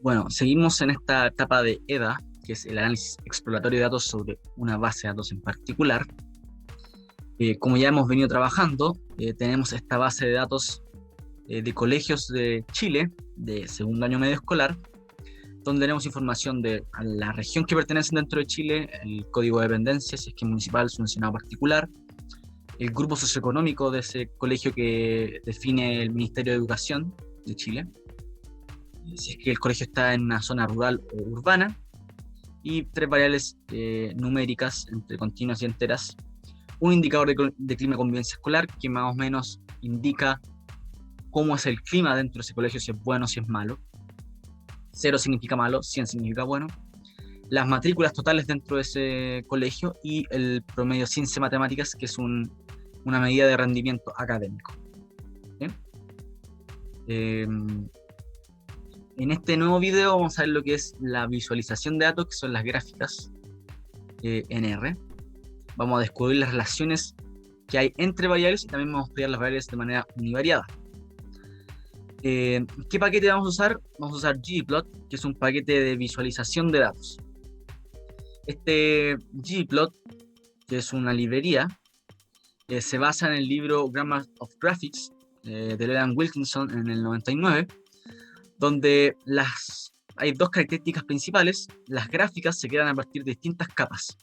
Bueno, seguimos en esta etapa de EDA, que es el análisis exploratorio de datos sobre una base de datos en particular. Como ya hemos venido trabajando, tenemos esta base de datos de colegios de Chile, de segundo año medio escolar, donde tenemos información de la región que pertenecen dentro de Chile, el código de dependencia, si es que es municipal, subvencionado particular, el grupo socioeconómico de ese colegio que define el Ministerio de Educación de Chile, si es que el colegio está en una zona rural o urbana, y tres variables numéricas entre continuas y enteras. Un indicador de clima y convivencia escolar que más o menos indica cómo es el clima dentro de ese colegio, si es bueno, si es malo. 0 significa malo, 100 significa bueno. Las matrículas totales dentro de ese colegio y el promedio Ciencia Matemáticas, que es una medida de rendimiento académico. ¿Bien? En este nuevo video vamos a ver lo que es la visualización de datos, que son las gráficas en R. Vamos a descubrir las relaciones que hay entre variables y también vamos a estudiar las variables de manera univariada. ¿Qué paquete vamos a usar? Vamos a usar ggplot, que es un paquete de visualización de datos. Este ggplot, que es una librería, se basa en el libro Grammar of Graphics de Leland Wilkinson en el 99, donde hay dos características principales. Las gráficas se crean a partir de distintas capas.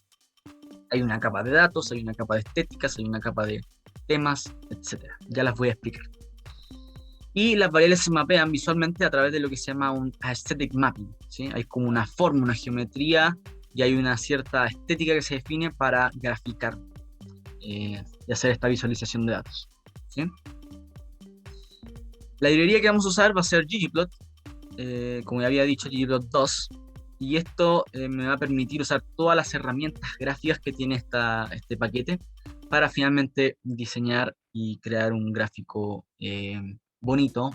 Hay una capa de datos, hay una capa de estéticas, hay una capa de temas, etc. Ya las voy a explicar. Y las variables se mapean visualmente a través de lo que se llama un aesthetic mapping, ¿sí? Hay como una forma, una geometría, y hay una cierta estética que se define para graficar y hacer esta visualización de datos, ¿sí? La librería que vamos a usar va a ser ggplot, como ya había dicho, ggplot 2, y esto me va a permitir usar todas las herramientas gráficas que tiene este paquete para finalmente diseñar y crear un gráfico bonito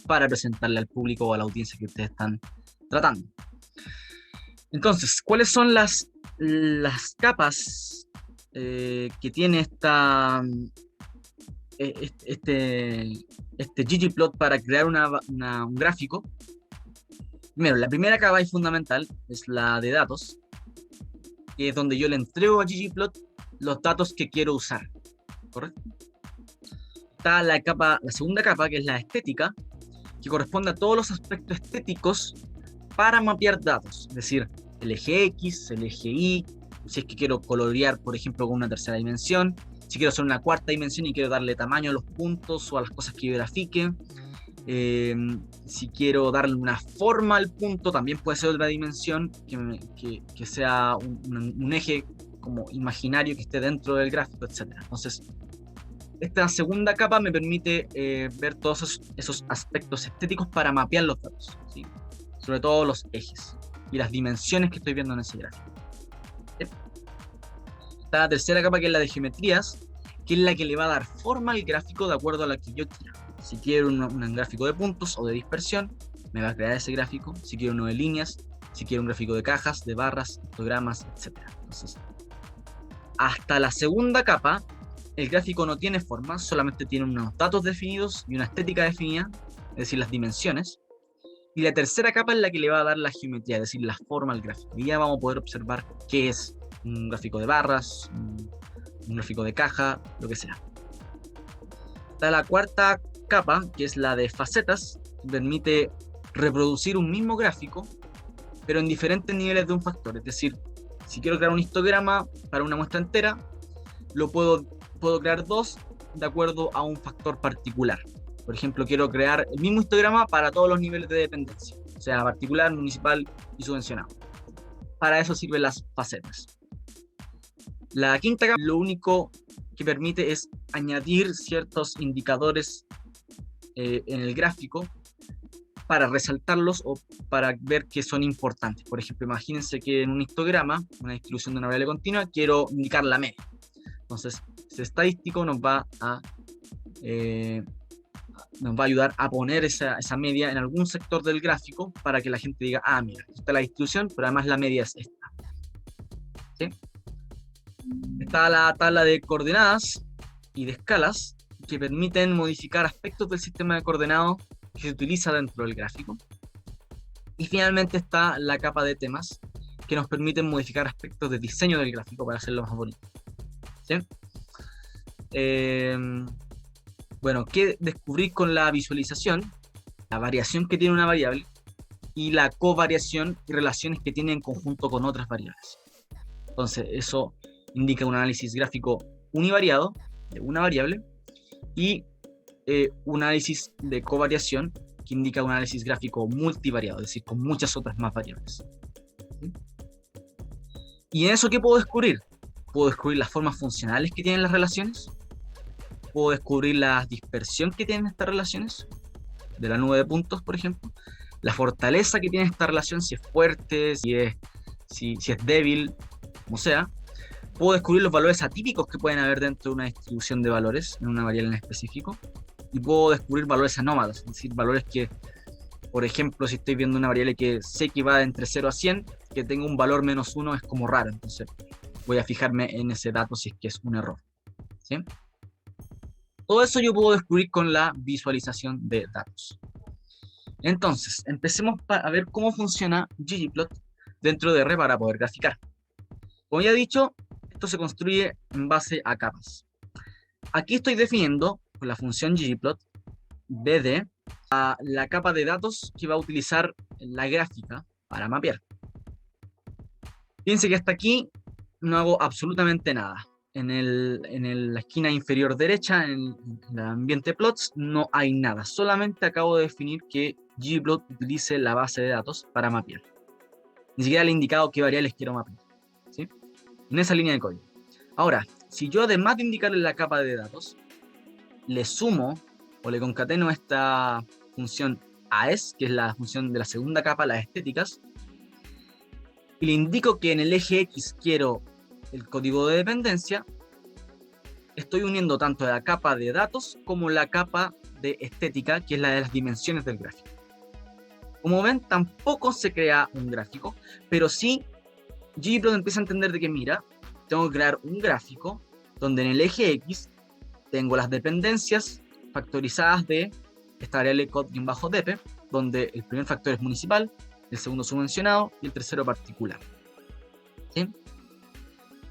para presentarle al público o a la audiencia que ustedes están tratando. Entonces, ¿cuáles son las capas que tiene este ggplot para crear un gráfico? Primero, la primera capa y fundamental es la de datos, que es donde yo le entrego a ggplot los datos que quiero usar, ¿correcto? Está la segunda capa, que es la estética, que corresponde a todos los aspectos estéticos para mapear datos, es decir, el eje X, el eje Y, si es que quiero colorear, por ejemplo, con una tercera dimensión, si quiero hacer una cuarta dimensión y quiero darle tamaño a los puntos o a las cosas que yo grafique, si quiero darle una forma al punto, también puede ser otra dimensión, que sea un eje como imaginario que esté dentro del gráfico, etc. Entonces, esta segunda capa me permite ver todos esos aspectos estéticos para mapear los datos, ¿sí? Sobre todo los ejes y las dimensiones que estoy viendo en ese gráfico. ¿Sí? Está la tercera capa, que es la de geometrías, que es la que le va a dar forma al gráfico de acuerdo a la que yo quiera. Si quiero un gráfico de puntos o de dispersión, me va a crear ese gráfico. Si quiero uno de líneas, si quiero un gráfico de cajas, de barras, histogramas, etc. Entonces, hasta la segunda capa, el gráfico no tiene forma, solamente tiene unos datos definidos y una estética definida, es decir, las dimensiones. Y la tercera capa es la que le va a dar la geometría, es decir, la forma al gráfico. Y ya vamos a poder observar qué es un gráfico de barras, un gráfico de caja, lo que sea. Está la cuarta capa, que es la de facetas, que permite reproducir un mismo gráfico, pero en diferentes niveles de un factor. Es decir, si quiero crear un histograma para una muestra entera, puedo crear dos de acuerdo a un factor particular. Por ejemplo, quiero crear el mismo histograma para todos los niveles de dependencia, o sea, particular, municipal y subvencionado. Para eso sirven las facetas. La quinta capa lo único que permite es añadir ciertos indicadores en el gráfico para resaltarlos o para ver que son importantes. Por ejemplo, imagínense que en un histograma, una distribución de una variable continua, quiero indicar la media. Entonces, ese estadístico nos va a ayudar a poner esa media en algún sector del gráfico para que la gente diga, ah, mira, aquí está la distribución, pero además la media es esta. ¿Sí? Está la tabla de coordenadas y de escalas, que permiten modificar aspectos del sistema de coordenados que se utiliza dentro del gráfico. Y finalmente está la capa de temas, que nos permiten modificar aspectos de diseño del gráfico para hacerlo más bonito. ¿Sí? Bueno, ¿qué descubrir con la visualización? La variación que tiene una variable y la covariación y relaciones que tiene en conjunto con otras variables. Entonces, eso indica un análisis gráfico univariado de una variable y un análisis de covariación que indica un análisis gráfico multivariado, es decir, con muchas otras más variables. ¿Sí? ¿Y en eso qué puedo descubrir? Puedo descubrir las formas funcionales que tienen las relaciones, puedo descubrir la dispersión que tienen estas relaciones, de la nube de puntos, por ejemplo, la fortaleza que tiene esta relación, si es fuerte, si es débil, como sea. Puedo descubrir los valores atípicos que pueden haber dentro de una distribución de valores, en una variable en específico, y puedo descubrir valores anómalos, es decir, valores que, por ejemplo, si estoy viendo una variable que sé que va entre 0 a 100, que tenga un valor menos 1 es como raro, entonces voy a fijarme en ese dato si es que es un error. ¿Sí? Todo eso yo puedo descubrir con la visualización de datos. Entonces, empecemos a ver cómo funciona ggplot dentro de R para poder graficar. Como ya he dicho, esto se construye en base a capas. Aquí estoy definiendo con la función ggplot bd la capa de datos que va a utilizar la gráfica para mapear. Fíjense que hasta aquí no hago absolutamente nada. En la esquina inferior derecha, en el ambiente plots, no hay nada. Solamente acabo de definir que ggplot utilice la base de datos para mapear. Ni siquiera le he indicado qué variables quiero mapear, ¿sí? En esa línea de código. Ahora, si yo además de indicarle la capa de datos, le sumo o le concateno esta función AES, que es la función de la segunda capa, las estéticas, y le indico que en el eje X quiero el código de dependencia, estoy uniendo tanto la capa de datos como la capa de estética, que es la de las dimensiones del gráfico. Como ven, tampoco se crea un gráfico, pero sí ggplot empieza a entender de que, mira, tengo que crear un gráfico donde en el eje X tengo las dependencias factorizadas de esta variable cod-dep, donde el primer factor es municipal, el segundo subvencionado y el tercero particular. ¿Sí?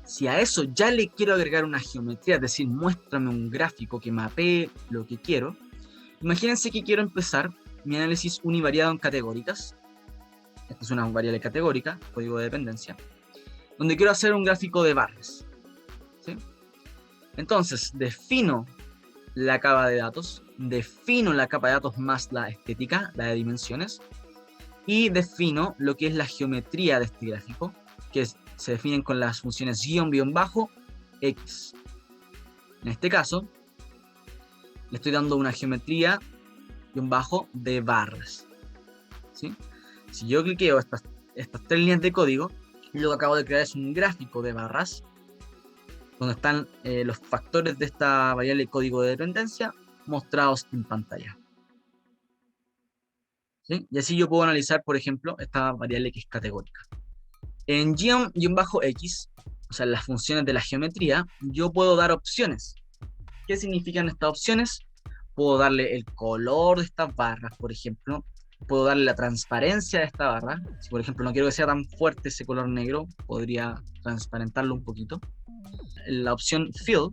Si a eso ya le quiero agregar una geometría, es decir, muéstrame un gráfico que mapee lo que quiero, imagínense que quiero empezar mi análisis univariado en categóricas. Esta es una variable categórica, código de dependencia, donde quiero hacer un gráfico de barras. ¿Sí? Entonces, defino la capa de datos, defino la capa de datos más la estética, la de dimensiones, y defino lo que es la geometría de este gráfico, que se definen con las funciones guión-x. En este caso, le estoy dando una geometría de barras. ¿Sí? Si yo cliqueo estas 3 líneas de código, lo que acabo de crear es un gráfico de barras, donde están los factores de esta variable código de dependencia mostrados en pantalla. ¿Sí? Y así yo puedo analizar, por ejemplo, esta variable que es categórica. En guión-x, o sea, en las funciones de la geometría, yo puedo dar opciones. ¿Qué significan estas opciones? Puedo darle el color de estas barras, por ejemplo. Puedo darle la transparencia de esta barra. Si, por ejemplo, no quiero que sea tan fuerte ese color negro, podría transparentarlo un poquito. La opción Fill,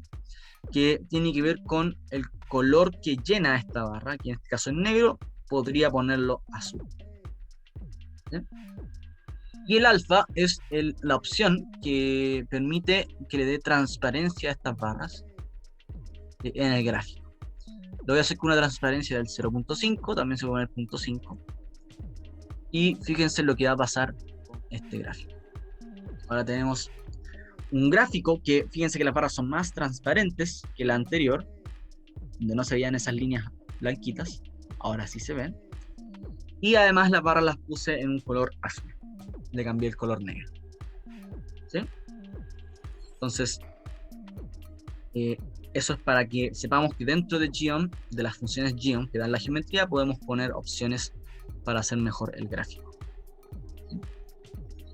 que tiene que ver con el color que llena esta barra, que en este caso es negro, podría ponerlo azul. ¿Sí? Y el alfa es la opción que permite que le dé transparencia a estas barras en el gráfico. Lo voy a hacer con una transparencia del 0.5, también se puede poner 0.5. Y fíjense lo que va a pasar con este gráfico. Ahora tenemos un gráfico que, fíjense que las barras son más transparentes que la anterior, donde no se veían esas líneas blanquitas, ahora sí se ven. Y además las barras las puse en un color azul, le cambié el color negro. ¿Sí? Entonces, eso es para que sepamos que dentro de Geom, de las funciones Geom que dan la geometría, podemos poner opciones para hacer mejor el gráfico. ¿Sí?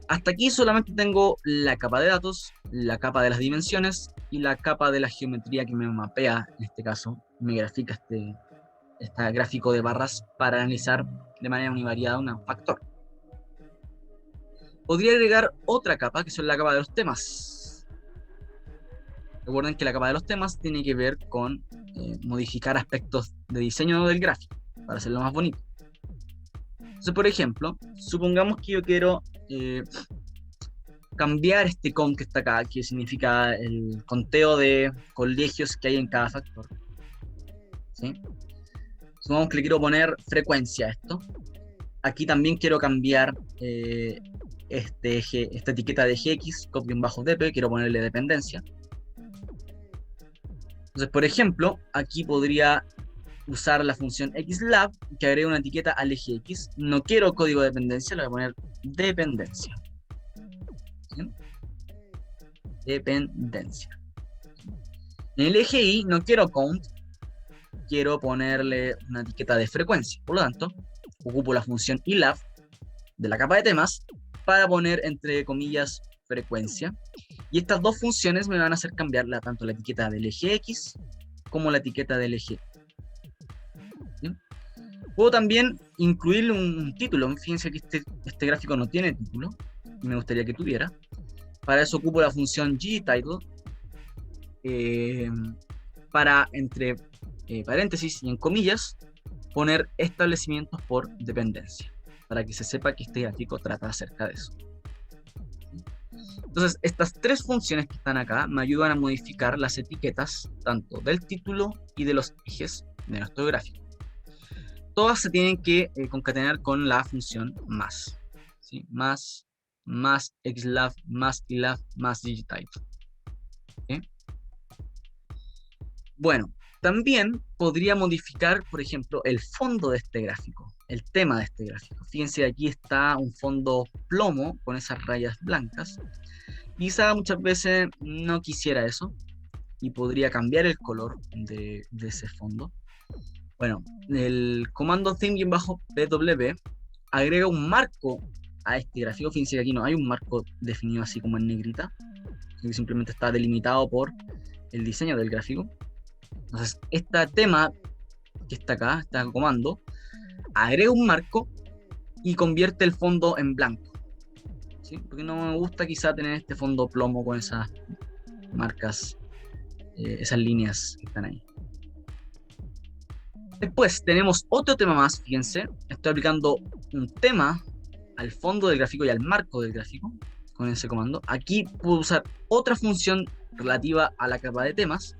Hasta aquí solamente tengo la capa de datos, la capa de las dimensiones y la capa de la geometría que me mapea, en este caso, me grafica este gráfico de barras para analizar de manera univariada un factor. podría agregar otra capa, que son la capa de los temas. Recuerden que la capa de los temas tiene que ver con modificar aspectos de diseño del gráfico, para hacerlo más bonito. Entonces, por ejemplo, supongamos que yo quiero cambiar este count que está acá, que significa el conteo de colegios que hay en cada factor. ¿Sí? Supongamos que le quiero poner frecuencia a esto. Aquí también quiero cambiar esta etiqueta de gx, copy-dp, quiero ponerle dependencia. Entonces, por ejemplo, aquí podría usar la función xlab, que agrega una etiqueta al eje x. No quiero código de dependencia, le voy a poner dependencia. ¿Sí? Dependencia. En el eje y no quiero count, quiero ponerle una etiqueta de frecuencia. Por lo tanto, ocupo la función ilab de la capa de temas para poner entre comillas frecuencia. Y estas dos funciones me van a hacer cambiar tanto la etiqueta del eje X como la etiqueta del eje. ¿Sí? Puedo también incluirle un título. Fíjense que este gráfico no tiene título. Me gustaría que tuviera. Para eso ocupo la función gtitle para entre paréntesis y en comillas poner establecimientos por dependencia, para que se sepa que este gráfico trata acerca de eso. Entonces, estas tres funciones que están acá me ayudan a modificar las etiquetas, tanto del título y de los ejes de nuestro gráfico. Todas se tienen que concatenar con la función más. ¿Sí? Más xlab, más ilab, más gtitle. ¿Sí? Bueno, también podría modificar, por ejemplo, el fondo de este gráfico, el tema de este gráfico. Fíjense, aquí está un fondo plomo con esas rayas blancas. Quizá muchas veces no quisiera eso y podría cambiar el color de ese fondo. Bueno, el comando theme-pw agrega un marco a este gráfico. Fíjense que aquí no hay un marco definido así como en negrita, que simplemente está delimitado por el diseño del gráfico. Entonces, este tema que está acá, este comando, agrega un marco y convierte el fondo en blanco. ¿Sí? Porque no me gusta quizá tener este fondo plomo con esas marcas, esas líneas que están ahí. Después tenemos otro tema más, fíjense, estoy aplicando un tema al fondo del gráfico y al marco del gráfico con ese comando. Aquí puedo usar otra función relativa a la capa de temas,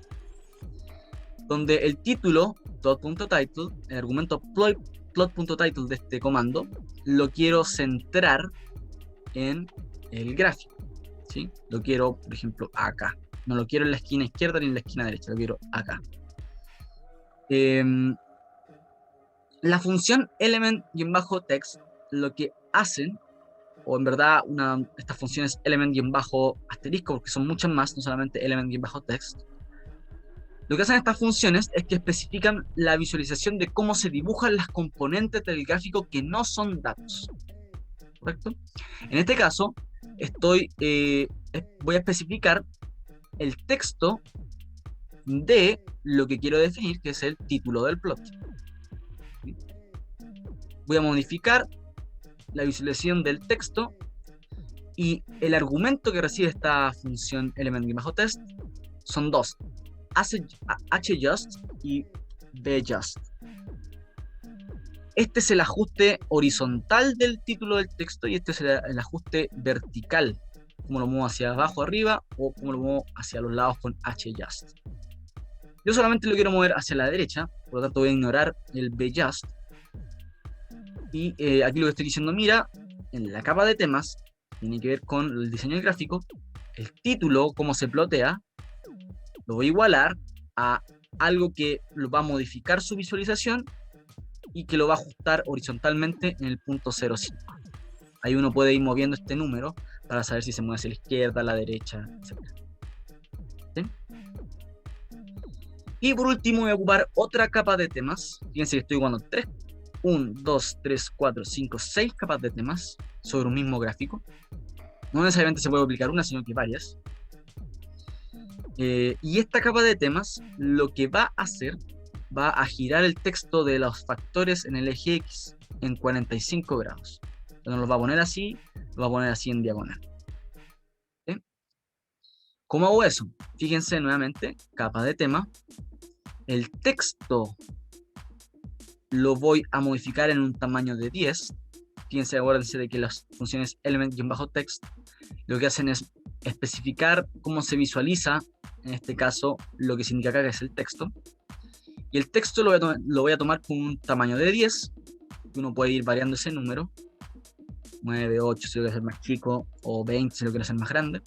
donde el título, plot.title, el argumento plot.title de este comando, lo quiero centrar en el gráfico, ¿sí? Lo quiero, por ejemplo, acá. No lo quiero en la esquina izquierda ni en la esquina derecha, lo quiero acá. La función element-text lo que hacen, o en verdad estas funciones element-asterisco, porque son muchas más, no solamente element-text, lo que hacen estas funciones es que especifican la visualización de cómo se dibujan las componentes del gráfico que no son datos. ¿Correcto? En este caso, voy a especificar el texto de lo que quiero definir, que es el título del plot. Voy a modificar la visualización del texto y el argumento que recibe esta función element-text son dos: hJust y bjust. Este es el ajuste horizontal del título del texto y este es el ajuste vertical, como lo muevo hacia abajo arriba o como lo muevo hacia los lados con hJust. Yo solamente lo quiero mover hacia la derecha, por lo tanto voy a ignorar el bjust. Y aquí lo que estoy diciendo, mira, en la capa de temas, tiene que ver con el diseño del gráfico, el título, cómo se plotea, lo voy a igualar a algo que lo va a modificar su visualización y que lo va a ajustar horizontalmente en el punto 0,5. Ahí uno puede ir moviendo este número para saber si se mueve hacia la izquierda, a la derecha, etc. ¿Sí? Y por último voy a ocupar otra capa de temas. Fíjense que estoy ocupando 1, 2, 3, 4, 5, 6 capas de temas sobre un mismo gráfico. No necesariamente se puede aplicar una, sino que varias. Y esta capa de temas lo que va a hacer, va a girar el texto de los factores en el eje X en 45 grados. Entonces nos lo va a poner así, Lo voy a poner así en diagonal. ¿Sí? ¿Cómo hago eso? Fíjense nuevamente, capa de tema. El texto lo voy a modificar en un tamaño de 10. Fíjense, acuérdense de que las funciones element-text lo que hacen es especificar cómo se visualiza, en este caso, lo que significa acá, que es el texto. Y el texto lo voy a tomar con un tamaño de 10. Uno puede ir variando ese número. 9, 8 si lo quiere hacer más chico, o 20 si lo quiere hacer más grande.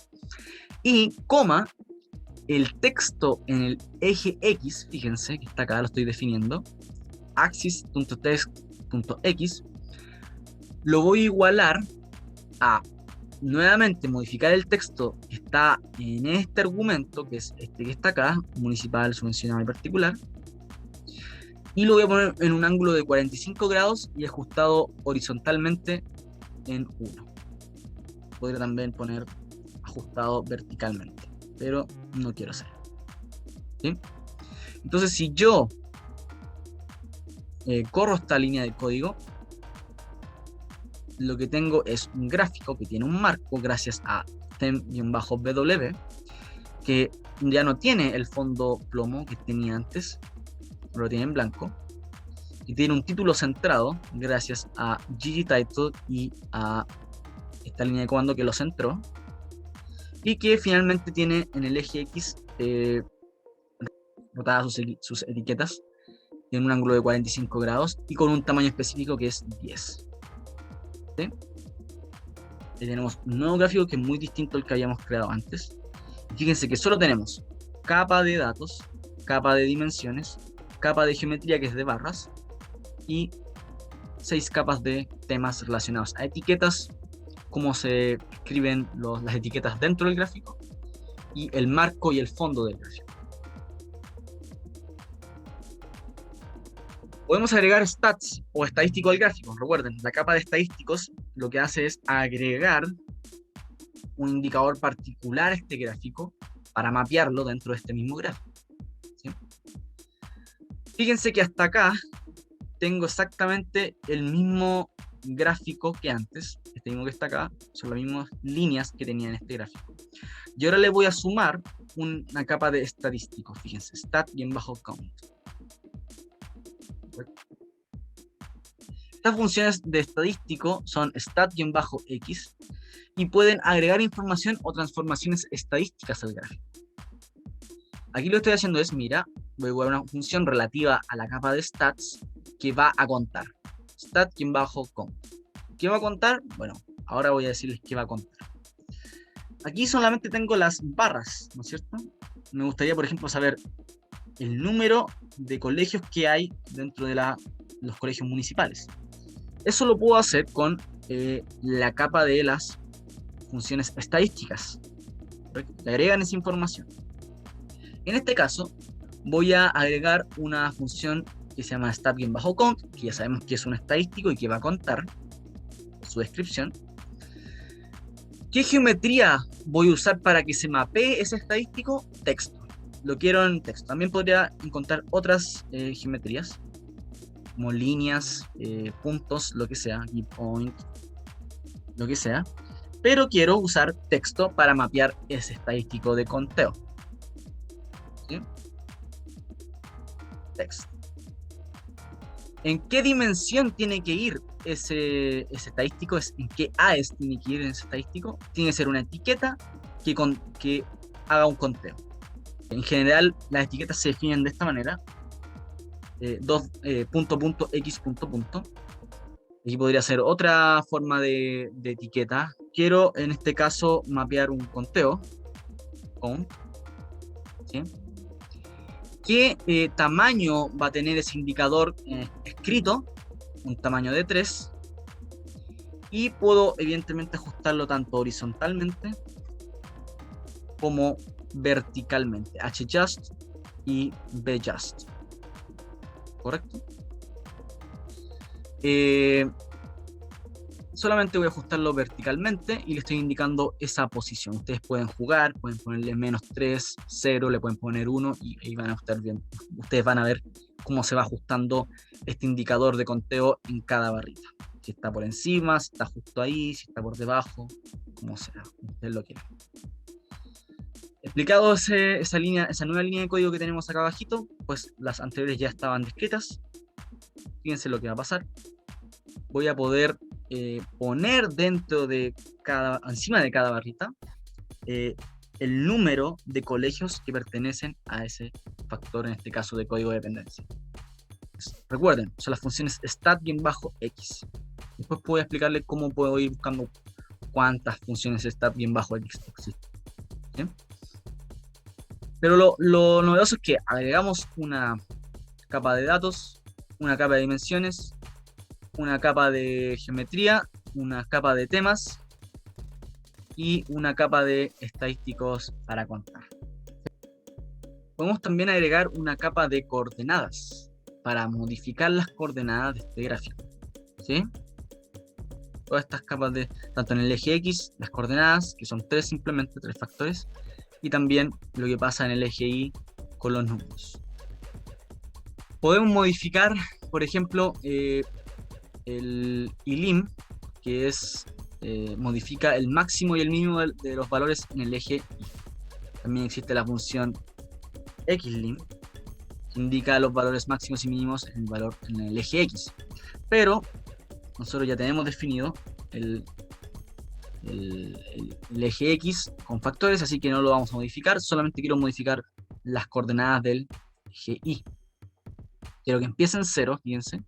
Y coma, el texto en el eje X, fíjense que está acá, lo estoy definiendo, axis.text.x, lo voy a igualar a nuevamente modificar el texto que está en este argumento, que es este que está acá, municipal, subvencionado y particular, y lo voy a poner en un ángulo de 45 grados y ajustado horizontalmente en 1. Podría también poner ajustado verticalmente, pero no quiero hacerlo. ¿Sí? Entonces, si yo corro esta línea de código, lo que tengo es un gráfico que tiene un marco gracias a tem-w, que ya no tiene el fondo plomo que tenía antes, lo tiene en blanco, y tiene un título centrado gracias a ggtitle y a esta línea de comando que lo centró, y que finalmente tiene en el eje X rotadas sus etiquetas en un ángulo de 45 grados y con un tamaño específico que es 10. ¿Sí? Ahí tenemos un nuevo gráfico que es muy distinto al que habíamos creado antes. Fíjense que solo tenemos capa de datos, capa de dimensiones, capa de geometría que es de barras y 6 capas de temas relacionados a etiquetas, cómo se escriben las etiquetas dentro del gráfico y el marco y el fondo del gráfico. Podemos agregar stats o estadísticos al gráfico. Recuerden, la capa de estadísticos lo que hace es agregar un indicador particular a este gráfico para mapearlo dentro de este mismo gráfico. ¿Sí? Fíjense que hasta acá tengo exactamente el mismo gráfico que antes. Este mismo que está acá son las mismas líneas que tenía en este gráfico. Y ahora le voy a sumar una capa de estadísticos. Fíjense, stat-count. Estas funciones de estadístico son stat-x y pueden agregar información o transformaciones estadísticas al gráfico. Aquí lo que estoy haciendo es, mira, voy a jugar una función relativa a la capa de stats que va a contar. Stat-count. ¿Qué va a contar? Bueno, ahora voy a decirles qué va a contar. Aquí solamente tengo las barras, ¿no es cierto? Me gustaría, por ejemplo, saber el número de colegios que hay dentro de los colegios municipales. Eso lo puedo hacer con la capa de las funciones estadísticas. Le agregan esa información. En este caso, voy a agregar una función que se llama stat-count, que ya sabemos que es un estadístico y que va a contar su descripción. ¿Qué geometría voy a usar para que se mapee ese estadístico? Texto. Lo quiero en texto. También podría encontrar otras geometrías, como líneas, puntos, lo que sea, y point, lo que sea. Pero quiero usar texto para mapear ese estadístico de conteo. ¿Sí? Text. ¿En qué dimensión tiene que ir ese estadístico? ¿En qué AES tiene que ir en ese estadístico? Tiene que ser una etiqueta que haga un conteo. En general, las etiquetas se definen de esta manera. X. Aquí podría ser otra forma de etiqueta. Quiero, en este caso, mapear un conteo. Count. ¿Sí? ¿Qué tamaño va a tener ese indicador escrito? Un tamaño de 3. Y puedo, evidentemente, ajustarlo tanto horizontalmente como verticalmente. Hjust y bjust. ¿Correcto? Solamente voy a ajustarlo verticalmente y le estoy indicando esa posición. Ustedes pueden jugar, pueden ponerle -3, 0, le pueden poner 1 y ahí van a ajustar bien. Ustedes van a ver cómo se va ajustando este indicador de conteo en cada barrita. Si está por encima, si está justo ahí, si está por debajo, como sea, ustedes lo quieran. Explicado esa nueva línea de código que tenemos acá abajito, pues las anteriores ya estaban descritas. Fíjense lo que va a pasar. Voy a poder poner encima de cada barrita, el número de colegios que pertenecen a ese factor, en este caso de código de dependencia. Recuerden, son las funciones stat-x. Después puedo explicarles cómo puedo ir buscando cuántas funciones stat-x existen. ¿Sí? Pero lo novedoso es que agregamos una capa de datos, una capa de dimensiones, una capa de geometría, una capa de temas y una capa de estadísticos para contar. Podemos también agregar una capa de coordenadas para modificar las coordenadas de este gráfico. ¿Sí? Todas estas capas tanto en el eje X, las coordenadas, que son simplemente tres factores, y también lo que pasa en el eje Y con los números. Podemos modificar, por ejemplo, el ilim, que modifica el máximo y el mínimo de los valores en el eje Y. También existe la función xlim, que indica los valores máximos y mínimos en el eje X. Pero nosotros ya tenemos definido el eje X con factores, así que no lo vamos a modificar, solamente quiero modificar las coordenadas del eje Y. Quiero que empiece en 0, fíjense,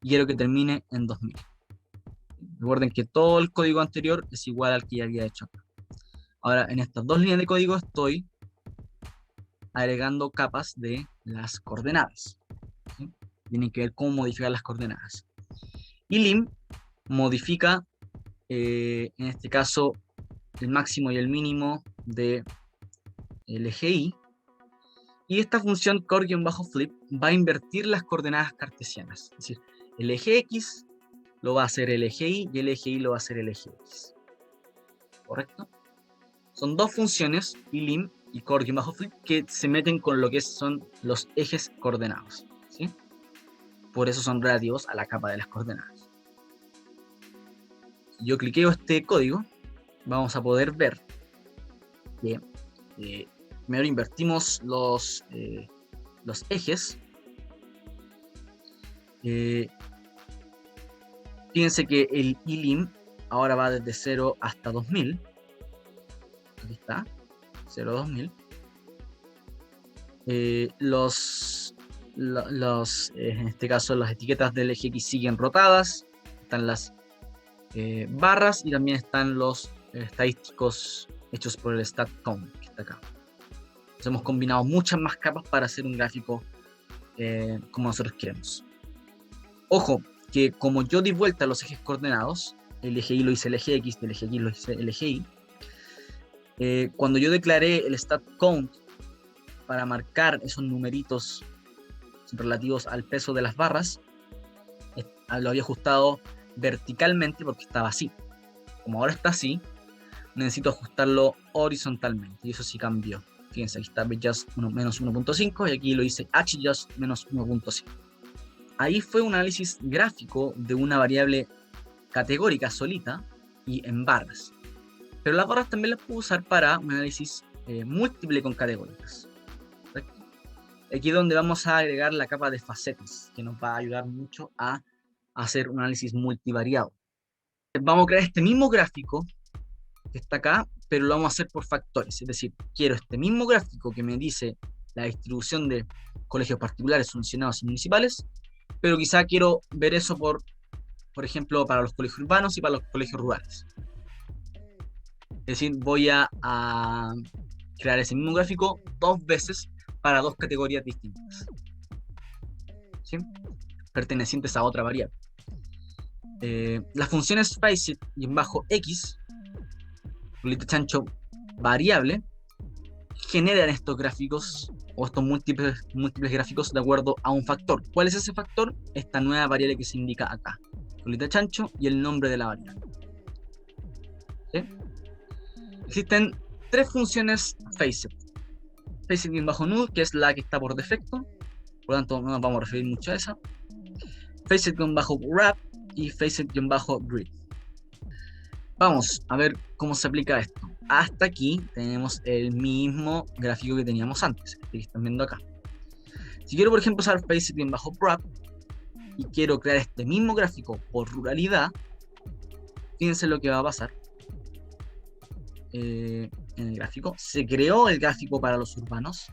y quiero que termine en 2000. Recuerden que todo el código anterior es igual al que ya había hecho acá. Ahora, en estas dos líneas de código estoy agregando capas de las coordenadas. ¿Sí? Tienen que ver cómo modificar las coordenadas. Y lim modifica, en este caso, el máximo y el mínimo del eje Y. Y esta función core-flip va a invertir las coordenadas cartesianas. Es decir, el eje X lo va a hacer el eje Y y el eje Y lo va a hacer el eje X. ¿Correcto? Son dos funciones, ilim y core-flip, que se meten con lo que son los ejes coordenados. ¿Sí? Por eso son relativos a la capa de las coordenadas. Si yo cliqueo este código, vamos a poder ver que primero invertimos los ejes. Fíjense que el ilim ahora va desde 0 hasta 2000. Aquí está, 0 a 2000. En este caso las etiquetas del eje X siguen rotadas. Están las barras y también están los estadísticos hechos por el stat-count, que está acá. Entonces hemos combinado muchas más capas para hacer un gráfico como nosotros queremos. Ojo, que como yo di vuelta a los ejes coordenados, el eje Y lo hice el eje X, el eje Y lo hice el eje Y, cuando yo declaré el stat-count para marcar esos numeritos relativos al peso de las barras, lo había ajustado verticalmente porque estaba así. Como ahora está así, necesito ajustarlo horizontalmente, y eso sí cambió. Fíjense, aquí está just menos 1.5 y aquí lo hice hjust menos 1.5. Ahí fue un análisis gráfico de una variable categórica solita y en barras. Pero las barras también las puedo usar para un análisis múltiple con categóricas. Aquí es donde vamos a agregar la capa de facetas, que nos va a ayudar mucho a hacer un análisis multivariado. Vamos a crear este mismo gráfico que está acá, pero lo vamos a hacer por factores. Es decir, quiero este mismo gráfico que me dice la distribución de colegios particulares, subvencionados y municipales, pero quizá quiero ver eso por ejemplo, para los colegios urbanos y para los colegios rurales. Es decir, voy a crear ese mismo gráfico dos veces para dos categorías distintas, ¿sí? Pertenecientes a otra variable. Las funciones facet y en bajo x, bolita chancho variable, generan estos gráficos o estos múltiples gráficos de acuerdo a un factor. ¿Cuál es ese factor? Esta nueva variable que se indica acá, bolita chancho y el nombre de la variable. ¿Sí? Existen tres funciones facet. Facet y en bajo null, que es la que está por defecto, por lo tanto no nos vamos a referir mucho a esa. Facet con bajo wrap, y facet-grid. Vamos a ver cómo se aplica esto. Hasta aquí tenemos el mismo gráfico que teníamos antes, este que están viendo acá. Si quiero, por ejemplo, usar facet-prop y quiero crear este mismo gráfico por ruralidad, fíjense lo que va a pasar. En el gráfico se creó el gráfico para los urbanos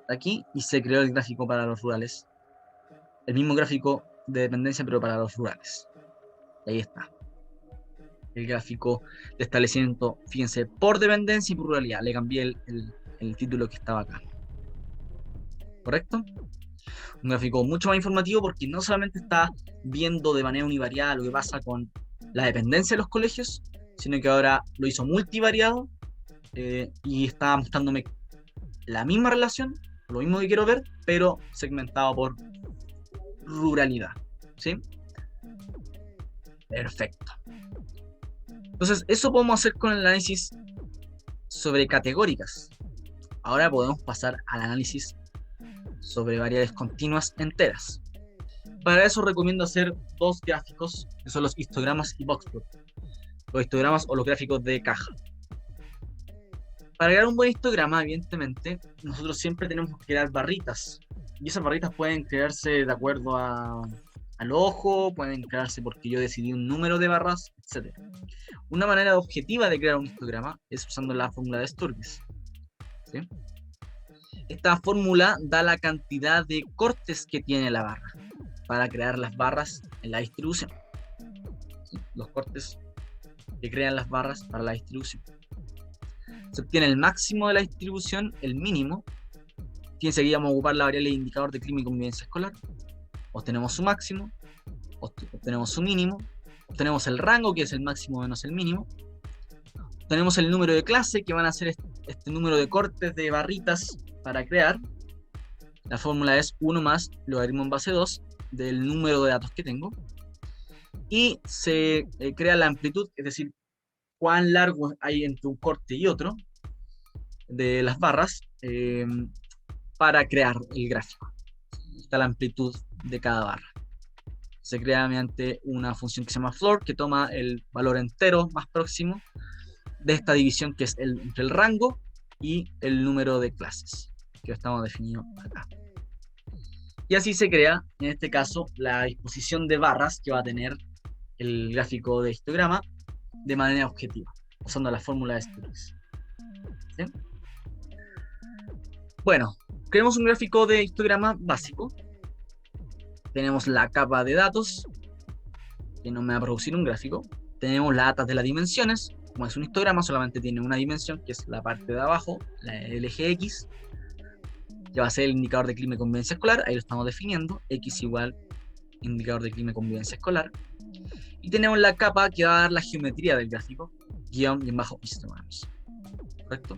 aquí y se creó el gráfico para los rurales, el mismo gráfico de dependencia pero para los rurales. Y ahí está el gráfico de establecimiento, fíjense, por dependencia y por ruralidad. Le cambié el título que estaba acá, ¿correcto? Un gráfico mucho más informativo porque no solamente está viendo de manera univariada lo que pasa con la dependencia de los colegios, sino que ahora lo hizo multivariado y está mostrándome la misma relación, lo mismo que quiero ver, pero segmentado por ruralidad, ¿sí? Perfecto. Entonces, eso podemos hacer con el análisis sobre categóricas. Ahora podemos pasar al análisis sobre variables continuas enteras. Para eso recomiendo hacer dos gráficos, que son los histogramas y boxplot. Los histogramas o los gráficos de caja. Para crear un buen histograma, evidentemente, nosotros siempre tenemos que crear barritas. Y esas barritas pueden crearse de acuerdo al ojo, pueden crearse porque yo decidí un número de barras, etc. Una manera objetiva de crear un histograma es usando la fórmula de Sturgis, ¿sí? Esta fórmula da la cantidad de cortes que tiene la barra para crear las barras en la distribución, ¿sí? Los cortes que crean las barras para la distribución. Se obtiene el máximo de la distribución, el mínimo. Fíjense que vamos a ocupar la variable de indicador de clima y convivencia escolar. Obtenemos su máximo, obtenemos su mínimo, obtenemos el rango, que es el máximo menos el mínimo. Tenemos el número de clase, que van a ser este número de cortes de barritas para crear. La fórmula es 1 más logaritmo en base 2 del número de datos que tengo. Y se crea la amplitud, es decir, cuán largo hay entre un corte y otro de las barras para crear el gráfico. Está la amplitud de cada barra. Se crea mediante una función que se llama floor, que toma el valor entero más próximo de esta división, que es entre el rango y el número de clases, que lo estamos definiendo acá. Y así se crea, en este caso, la disposición de barras que va a tener el gráfico de histograma de manera objetiva, usando la fórmula de Sturgis. ¿Sí? Bueno, creamos un gráfico de histograma básico. Tenemos la capa de datos, que nos va a producir un gráfico. Tenemos las datas de las dimensiones. Como es un histograma, solamente tiene una dimensión, que es la parte de abajo, el eje X, que va a ser el indicador de clima y convivencia escolar. Ahí lo estamos definiendo. X igual indicador de clima y convivencia escolar. Y tenemos la capa que va a dar la geometría del gráfico, geom-histograms. ¿Correcto?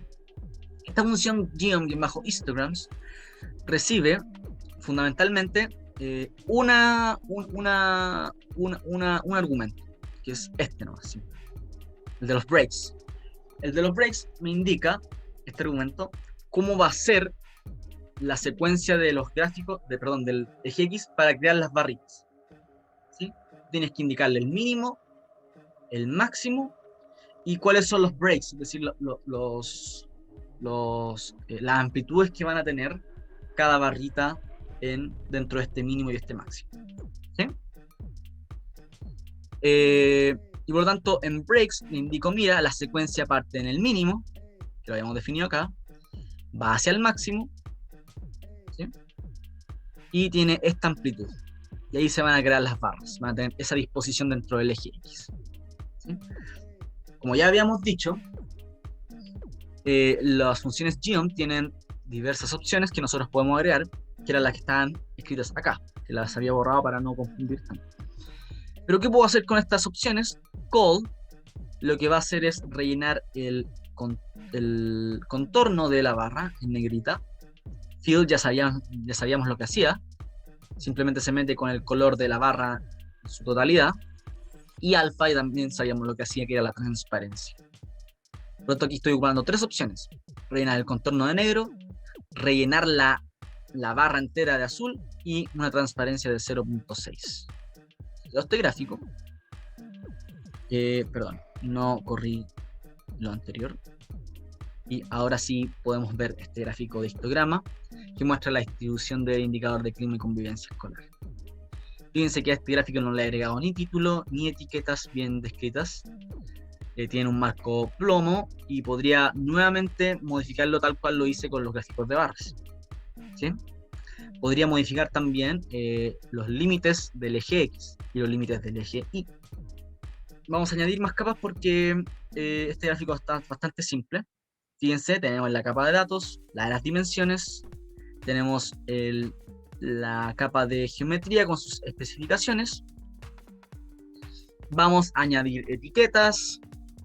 Esta función geom-histograms recibe fundamentalmente un argumento, que es este nomás, ¿sí? El de los breaks. El de los breaks me indica, este argumento, cómo va a ser la secuencia de los gráficos, del eje X para crear las barritas. ¿Sí? Tienes que indicarle el mínimo, el máximo y cuáles son los breaks, es decir, las amplitudes que van a tener cada barrita dentro de este mínimo y este máximo. ¿Sí? Y por lo tanto, en breaks le indico, mira, la secuencia parte en el mínimo, que lo habíamos definido acá, va hacia el máximo, ¿sí? Y tiene esta amplitud. Y ahí se van a crear las barras, van a tener esa disposición dentro del eje X. ¿Sí? Como ya habíamos dicho, las funciones geom tienen diversas opciones que nosotros podemos agregar, que eran las que estaban escritas acá, que las había borrado para no confundir tanto. Pero ¿qué puedo hacer con estas opciones? Call lo que va a hacer es rellenar el contorno de la barra en negrita. Fill ya sabíamos lo que hacía, simplemente se mete con el color de la barra en su totalidad. Y alfa, y también sabíamos lo que hacía, que era la transparencia. Por lo tanto, aquí estoy ocupando tres opciones: rellenar el contorno de negro, rellenar la barra entera de azul y una transparencia de 0.6. este gráfico, perdón, no corrí lo anterior. Y ahora sí podemos ver este gráfico de histograma que muestra la distribución del indicador de clima y convivencia escolar. Fíjense que a este gráfico no le he agregado ni título ni etiquetas bien descritas. Tiene un marco plomo y podría nuevamente modificarlo tal cual lo hice con los gráficos de barras. ¿Sí? Podría modificar también los límites del eje X y los límites del eje Y. Vamos a añadir más capas porque este gráfico está bastante simple. Fíjense, tenemos la capa de datos, la de las dimensiones, tenemos la capa de geometría con sus especificaciones. Vamos a añadir etiquetas,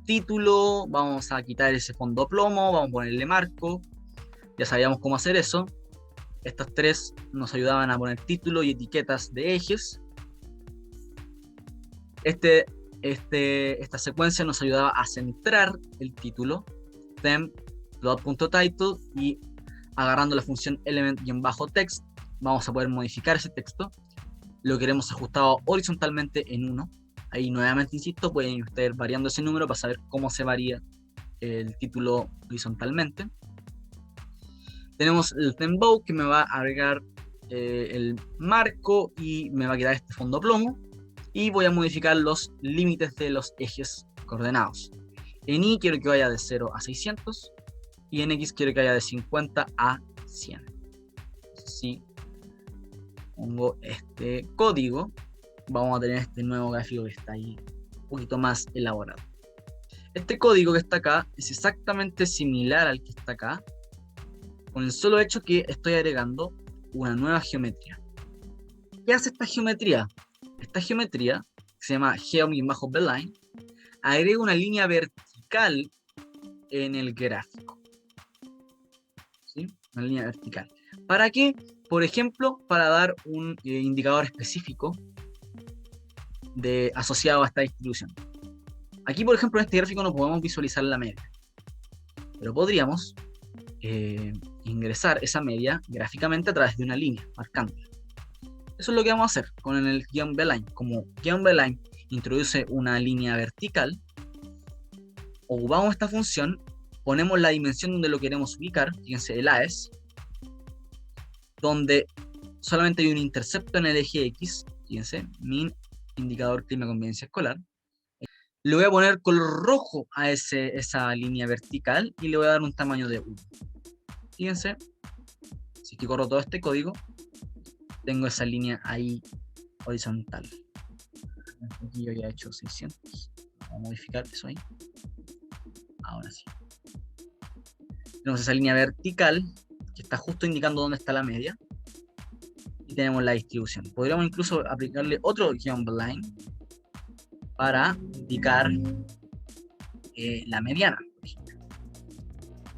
título, vamos a quitar ese fondo plomo, vamos a ponerle marco. Ya sabíamos cómo hacer eso. Estas tres nos ayudaban a poner título y etiquetas de ejes. Esta secuencia nos ayudaba a centrar el título, them plot.title, y agarrando la función element-text vamos a poder modificar ese texto. Lo queremos ajustado horizontalmente en 1. Ahí nuevamente insisto, pueden ir ustedes variando ese número para saber cómo se varía el título horizontalmente. Tenemos el Thembow que me va a agregar el marco y me va a quedar este fondo plomo. Y voy a modificar los límites de los ejes coordenados. En Y quiero que vaya de 0 a 600 y en X quiero que vaya de 50 a 100. Si pongo este código, vamos a tener este nuevo gráfico que está ahí un poquito más elaborado. Este código que está acá es exactamente similar al que está acá, con el solo hecho que estoy agregando una nueva geometría. ¿Qué hace esta geometría? Esta geometría, que se llama geom-beline, agrega una línea vertical en el gráfico. ¿Sí? Una línea vertical. ¿Para qué? Por ejemplo, para dar un indicador específico asociado a esta distribución. Aquí, por ejemplo, en este gráfico no podemos visualizar la media, pero podríamos ingresar esa media gráficamente a través de una línea, marcándola. Eso es lo que vamos a hacer con el geom-beline. Como geom-beline introduce una línea vertical, ocupamos esta función, ponemos la dimensión donde lo queremos ubicar, fíjense, el AES, donde solamente hay un intercepto en el eje X, fíjense, min indicador clima convivencia escolar. Le voy a poner color rojo a esa línea vertical y le voy a dar un tamaño de 1. Fíjense, si que corro todo este código, tengo esa línea ahí horizontal. Aquí yo ya he hecho 600. Vamos a modificar eso ahí. Ahora sí. Tenemos esa línea vertical que está justo indicando dónde está la media. Y tenemos la distribución. Podríamos incluso aplicarle otro geom-beline para indicar la mediana, por ejemplo.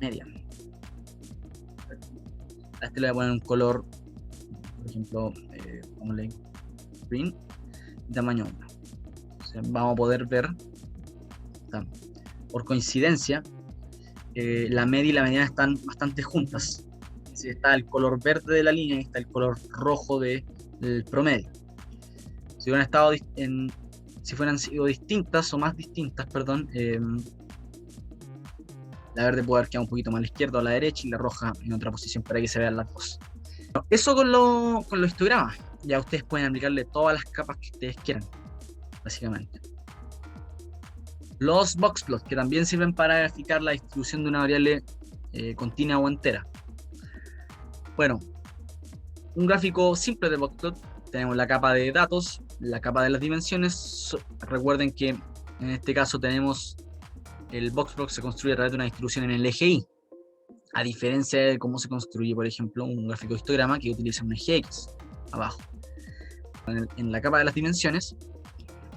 Mediana. A este le voy a poner un color, por ejemplo, ponle green, tamaño 1. O sea, vamos a poder ver, por coincidencia, la media y la mediana están bastante juntas. Si está el color verde de la línea y está el color rojo del promedio. Si fueran sido distintas o más distintas, perdón, la verde puede haber quedado un poquito más a la izquierda o a la derecha y la roja en otra posición para que se vean las dos. Eso con los histogramas. Ya ustedes pueden aplicarle todas las capas que ustedes quieran, básicamente. Los boxplots, que también sirven para graficar la distribución de una variable continua o entera. Bueno, un gráfico simple de boxplot. Tenemos la capa de datos, la capa de las dimensiones. Recuerden que en este caso tenemos el boxplot se construye a través de una distribución en el eje Y, a diferencia de cómo se construye, por ejemplo, un gráfico de histograma que utiliza un eje X abajo. En la capa de las dimensiones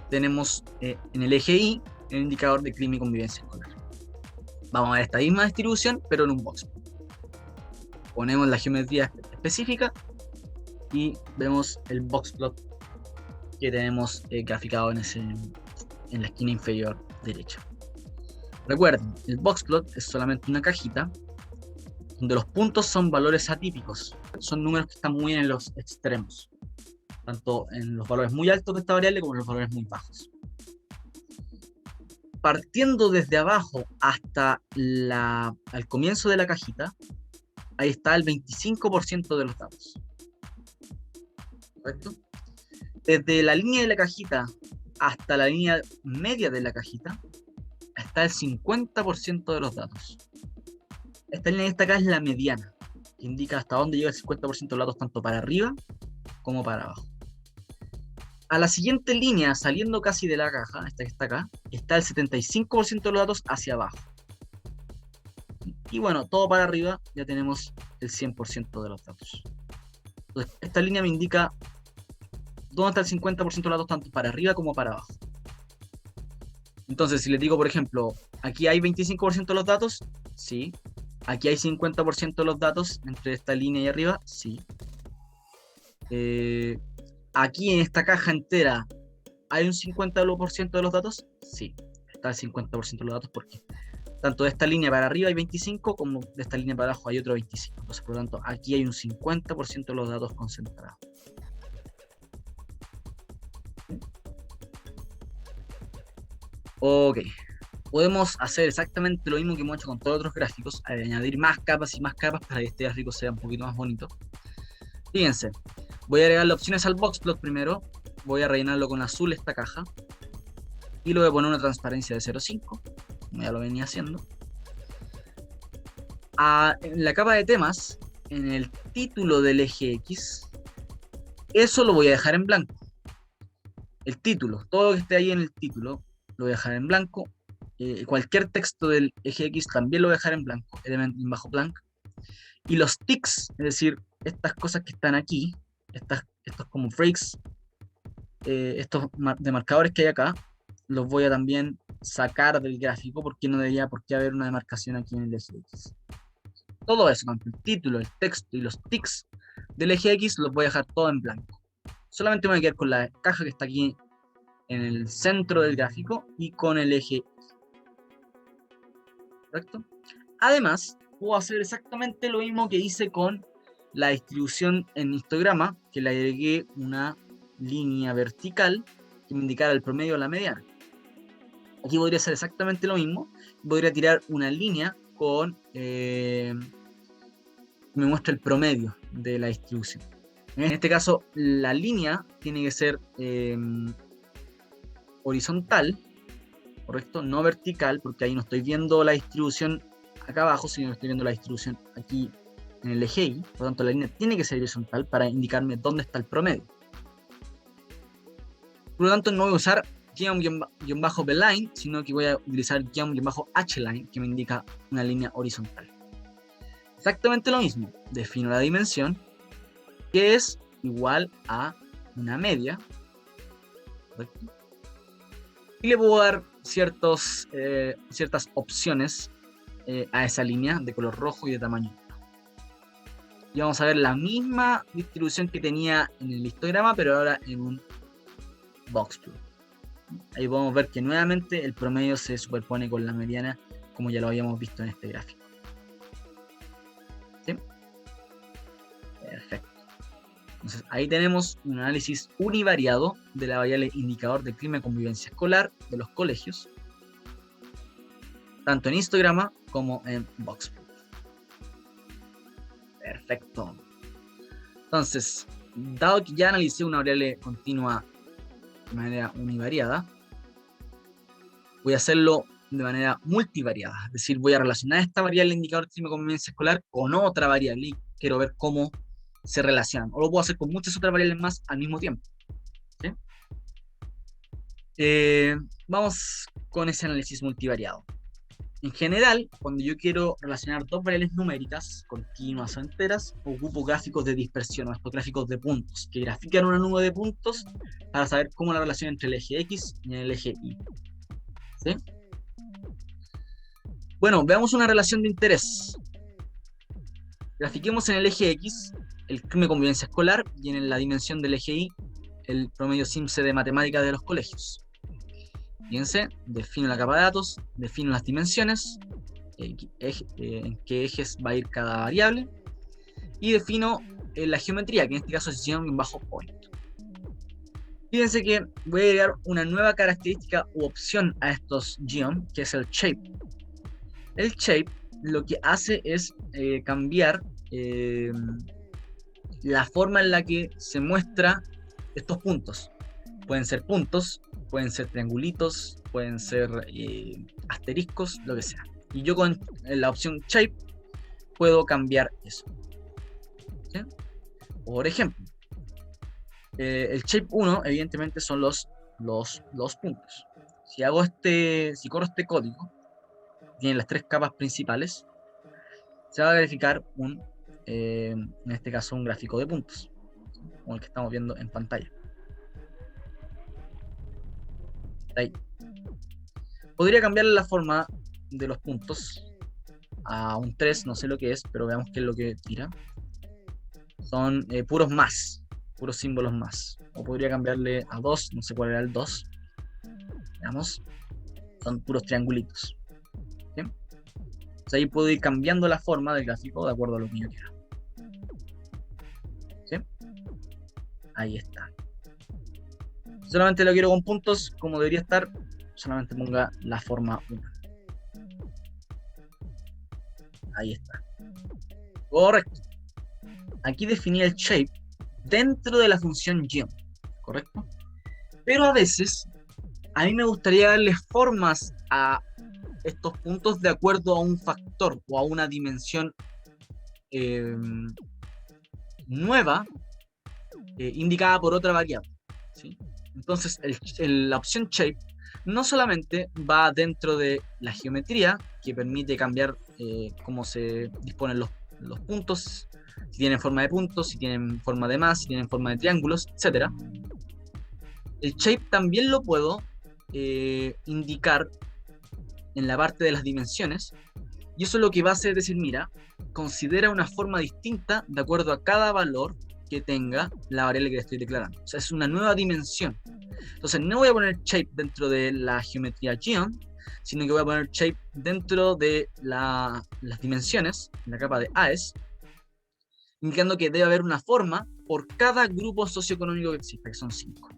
tenemos en el eje Y el indicador de clima y convivencia escolar. Vamos a ver esta misma distribución, pero en un boxplot. Ponemos la geometría específica y vemos el boxplot que tenemos graficado en la esquina inferior derecha. Recuerden, el boxplot es solamente una cajita donde los puntos son valores atípicos, son números que están muy en los extremos. tanto en los valores muy altos de esta variable como en los valores muy bajos. Partiendo desde abajo hasta al comienzo de la cajita, ahí está el 25% de los datos. ¿Correcto? Desde la línea de la cajita hasta la línea media de la cajita, está el 50% de los datos. Esta línea que está acá es la mediana, que indica hasta dónde llega el 50% de los datos, tanto para arriba como para abajo. A la siguiente línea, saliendo casi de la caja, esta que está acá, está el 75% de los datos hacia abajo. Y bueno, todo para arriba, ya tenemos el 100% de los datos. Entonces, esta línea me indica dónde está el 50% de los datos, tanto para arriba como para abajo. Entonces, si les digo, por ejemplo, aquí hay 25% de los datos, sí. Aquí hay 50% de los datos entre esta línea y arriba, sí. Aquí en esta caja entera, ¿hay un 50% de los datos? Sí, está el 50% de los datos porque tanto de esta línea para arriba hay 25 como de esta línea para abajo hay otro 25. Entonces, por lo tanto, aquí hay un 50% de los datos concentrados. Ok, podemos hacer exactamente lo mismo que hemos hecho con todos los otros gráficos, añadir más capas y más capas para que este gráfico sea un poquito más bonito. Fíjense, voy a agregar las opciones al boxplot primero, voy a rellenarlo con azul esta caja, y le voy a poner una transparencia de 0,5, como ya lo venía haciendo. En la capa de temas, en el título del eje X, eso lo voy a dejar en blanco. El título, todo lo que esté ahí en el título, lo voy a dejar en blanco. Cualquier texto del eje X también lo voy a dejar en blanco, element bajo blank. Y los ticks, es decir, estas cosas que están aquí, estos como breaks, estos demarcadores que hay acá, los voy a también sacar del gráfico porque no debería por qué haber una demarcación aquí en el eje X. Todo eso, tanto el título, el texto y los ticks del eje X, los voy a dejar todo en blanco. Solamente me voy a quedar con la caja que está aquí en el centro del gráfico y con el eje X. ¿Correcto? Además, puedo hacer exactamente lo mismo que hice con la distribución en histograma, que le agregué una línea vertical que me indicara el promedio o la mediana. Aquí podría hacer exactamente lo mismo. Podría tirar una línea con me muestra el promedio de la distribución. En este caso, la línea tiene que ser horizontal, ¿correcto? No vertical, porque ahí no estoy viendo la distribución acá abajo, sino que estoy viendo la distribución aquí en el eje Y. Por lo tanto, la línea tiene que ser horizontal para indicarme dónde está el promedio. Por lo tanto, no voy a usar geom-beline, sino que voy a utilizar geom-hline, que me indica una línea horizontal. Exactamente lo mismo. Defino la dimensión, que es igual a una media, ¿correcto? Y le puedo dar ciertas opciones a esa línea de color rojo y de tamaño 1. Y vamos a ver la misma distribución que tenía en el histograma, pero ahora en un boxplot. Ahí podemos ver que nuevamente el promedio se superpone con la mediana, como ya lo habíamos visto en este gráfico. ¿Sí? Perfecto. Entonces ahí tenemos un análisis univariado de la variable indicador de clima y convivencia escolar de los colegios, tanto en histograma como en boxplot. Perfecto. Entonces, dado que ya analicé una variable continua de manera univariada, voy a hacerlo de manera multivariada, es decir, voy a relacionar esta variable indicador de clima y convivencia escolar con otra variable y quiero ver cómo se relacionan, o lo puedo hacer con muchas otras variables más al mismo tiempo. ¿Sí? Vamos con ese análisis multivariado. En general, cuando yo quiero relacionar dos variables numéricas, continuas o enteras, ocupo gráficos de dispersión, o estos gráficos de puntos, que grafican una nube de puntos para saber cómo la relación entre el eje X y el eje Y. ¿Sí? Bueno, veamos una relación de interés. Grafiquemos en el eje X el clima de convivencia escolar y en la dimensión del eje Y el promedio SIMSE de matemáticas de los colegios. Fíjense, defino la capa de datos, defino las dimensiones, en qué ejes va a ir cada variable, y defino la geometría, que en este caso es geom-point. Fíjense que voy a agregar una nueva característica u opción a estos geom, que es el shape. El shape lo que hace es cambiar la forma en la que se muestra estos puntos. Pueden ser puntos, pueden ser triangulitos, pueden ser asteriscos, lo que sea. Y yo con la opción shape puedo cambiar eso. ¿Sí? Por ejemplo, el shape 1 evidentemente son los puntos. Si corro este código, tiene las tres capas principales, se va a verificar en este caso un gráfico de puntos, como el que estamos viendo en pantalla. Ahí. Podría cambiarle la forma de los puntos a un 3, no sé lo que es, pero veamos qué es lo que tira. Son puros símbolos más. O podría cambiarle a 2, no sé cuál era el 2. Veamos, son puros triangulitos. ¿Sí? Entonces ahí puedo ir cambiando la forma del gráfico de acuerdo a lo que yo quiera. ¿Sí? Ahí está. Si solamente lo quiero con puntos, como debería estar, solamente ponga la forma 1. Ahí está. Correcto. Aquí definí el shape dentro de la función geom, ¿correcto? Pero a veces, a mí me gustaría darle formas a estos puntos de acuerdo a un factor o a una dimensión eh, nueva indicada por otra variable, ¿sí? Entonces, la opción shape no solamente va dentro de la geometría, que permite cambiar cómo se disponen los puntos, si tienen forma de puntos, si tienen forma de más, si tienen forma de triángulos, etc. El shape también lo puedo indicar en la parte de las dimensiones, y eso lo que va a hacer es decir, mira, considera una forma distinta de acuerdo a cada valor que tenga la variable que le estoy declarando. O sea, es una nueva dimensión. Entonces, no voy a poner shape dentro de la geometría geom, sino que voy a poner shape dentro de las dimensiones, en la capa de AES, indicando que debe haber una forma por cada grupo socioeconómico que exista, que son 5.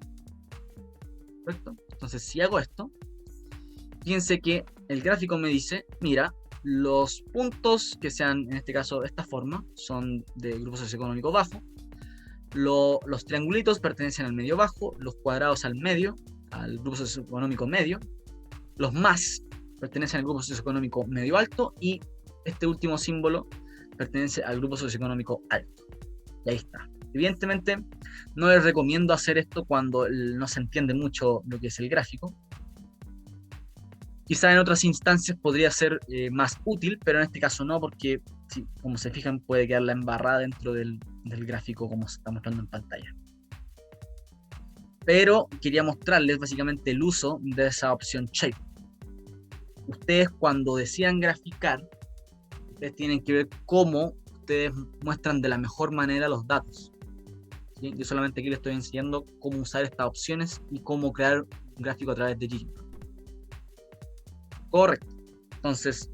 ¿Correcto? Entonces, si hago esto, fíjense que el gráfico me dice, mira, los puntos que sean, en este caso, de esta forma, son de grupo socioeconómico bajo. Los triangulitos pertenecen al medio bajo, los cuadrados al medio, al grupo socioeconómico medio. Los más pertenecen al grupo socioeconómico medio alto y este último símbolo pertenece al grupo socioeconómico alto. Y ahí está. Evidentemente, no les recomiendo hacer esto cuando no se entiende mucho lo que es el gráfico. Quizá en otras instancias podría ser más útil, pero en este caso no, porque sí, como se fijan puede quedar la embarrada dentro del gráfico como se está mostrando en pantalla. Pero quería mostrarles básicamente el uso de esa opción shape. Ustedes cuando decidan graficar, ustedes tienen que ver cómo ustedes muestran de la mejor manera los datos. ¿Sí? Yo solamente aquí les estoy enseñando cómo usar estas opciones y cómo crear un gráfico a través de ggplot. Correcto. Entonces,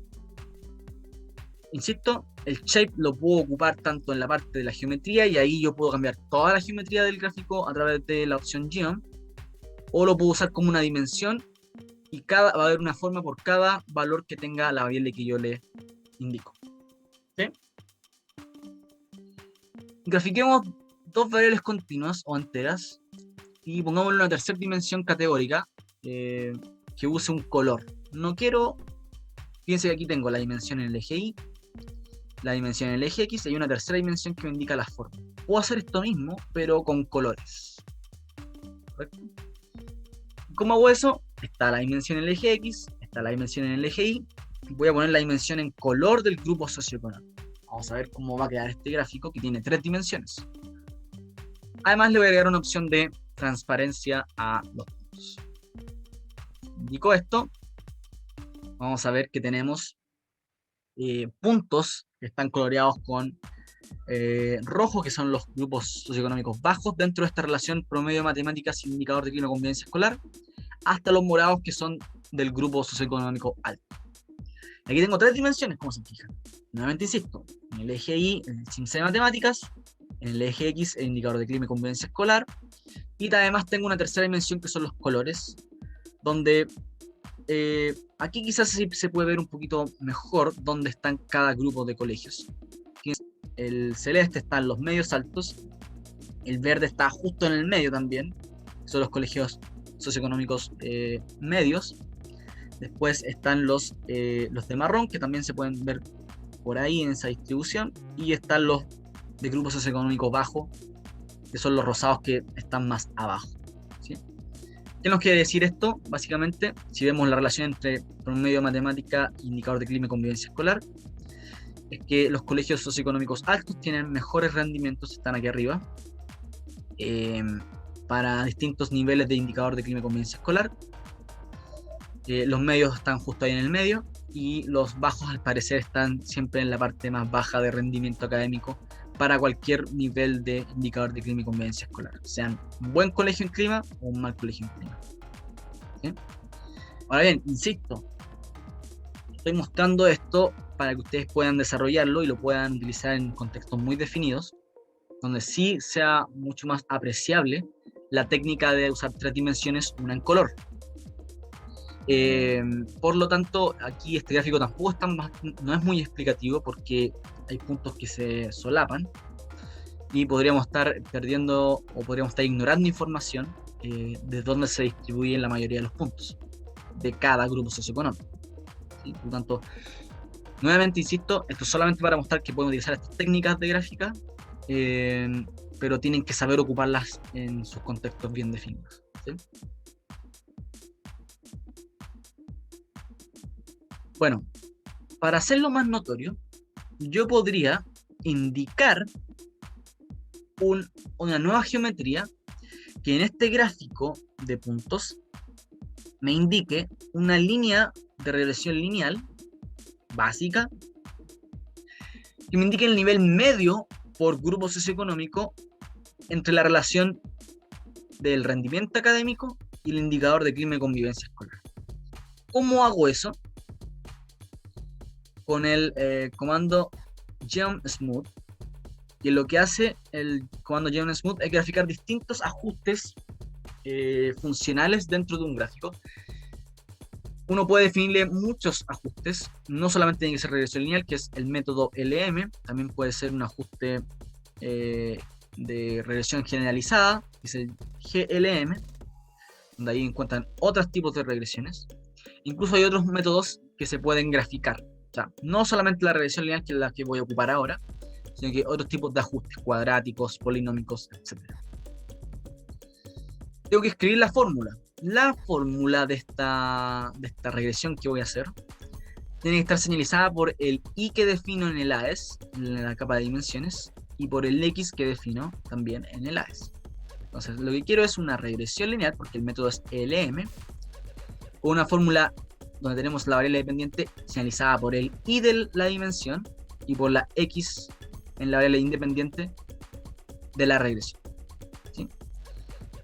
insisto, el shape lo puedo ocupar tanto en la parte de la geometría y ahí yo puedo cambiar toda la geometría del gráfico a través de la opción geom, o lo puedo usar como una dimensión y va a haber una forma por cada valor que tenga la variable que yo le indico. ¿Sí? Grafiquemos dos variables continuas o enteras y pongámosle una tercera dimensión categórica que use un color. No quiero, fíjense que aquí tengo la dimensión en el eje Y, la dimensión en el eje X y hay una tercera dimensión que me indica la forma. Puedo hacer esto mismo, pero con colores. ¿Correcto? ¿Cómo hago eso? Está la dimensión en el eje X, está la dimensión en el eje Y. Voy a poner la dimensión en color del grupo socioeconómico. Vamos a ver cómo va a quedar este gráfico que tiene 3 dimensiones. Además le voy a agregar una opción de transparencia a los puntos. Indico esto. Vamos a ver que tenemos puntos que están coloreados con rojo, que son los grupos socioeconómicos bajos dentro de esta relación promedio de matemáticas y indicador de clima convivencia escolar, hasta los morados que son del grupo socioeconómico alto. Aquí tengo 3 dimensiones, como se fijan. Nuevamente insisto, en el eje Y el índice de matemáticas, en el eje X el indicador de clima y convivencia escolar, Y además tengo una tercera dimensión que son los colores, donde aquí quizás sí se puede ver un poquito mejor dónde están cada grupo de colegios. El celeste está en los medios altos, el verde está justo en el medio también, son los colegios socioeconómicos medios. Después están los de marrón, que también se pueden ver por ahí en esa distribución, y están los de grupo socioeconómico bajo, que son los rosados que están más abajo, ¿sí? ¿Qué nos quiere decir esto? Básicamente, si vemos la relación entre promedio de matemática e indicador de clima y convivencia escolar, es que los colegios socioeconómicos altos tienen mejores rendimientos, están aquí arriba, para distintos niveles de indicador de clima y convivencia escolar. Los medios están justo ahí en el medio, y los bajos al parecer están siempre en la parte más baja de rendimiento académico para cualquier nivel de indicador de clima y convivencia escolar, sean un buen colegio en clima o un mal colegio en clima, ¿sí? Ahora bien, insisto, estoy mostrando esto para que ustedes puedan desarrollarlo y lo puedan utilizar en contextos muy definidos, donde sí sea mucho más apreciable la técnica de usar 3 dimensiones, una en color. Por lo tanto, aquí este gráfico tampoco no es muy explicativo, porque hay puntos que se solapan y podríamos estar perdiendo o podríamos estar ignorando información de dónde se distribuyen la mayoría de los puntos de cada grupo socioeconómico, ¿sí? Por lo tanto, nuevamente insisto, esto es solamente para mostrar que podemos utilizar estas técnicas de gráfica, pero tienen que saber ocuparlas en sus contextos bien definidos, ¿sí? Bueno, para hacerlo más notorio, yo podría indicar una nueva geometría que en este gráfico de puntos me indique una línea de regresión lineal básica, que me indique el nivel medio por grupo socioeconómico entre la relación del rendimiento académico y el indicador de clima y convivencia escolar. ¿Cómo hago eso? Con el comando GeoMSmooth, que lo que hace el comando GeoMSmooth es graficar distintos ajustes funcionales dentro de un gráfico. Uno puede definirle muchos ajustes, no solamente tiene que ser regresión lineal, que es el método LM, también puede ser un ajuste de regresión generalizada, que es el GLM, donde ahí encuentran otros tipos de regresiones. Incluso hay otros métodos que se pueden graficar. O sea, no solamente la regresión lineal, que es la que voy a ocupar ahora, sino que otros tipos de ajustes cuadráticos, polinómicos, etc. Tengo que escribir la fórmula. La fórmula de esta regresión que voy a hacer tiene que estar señalizada por el y que defino en el AES, en la capa de dimensiones, y por el x que defino también en el AES. Entonces, lo que quiero es una regresión lineal, porque el método es LM, con una fórmula donde tenemos la variable dependiente señalizada por el y de la dimensión y por la x en la variable independiente de la regresión, ¿sí?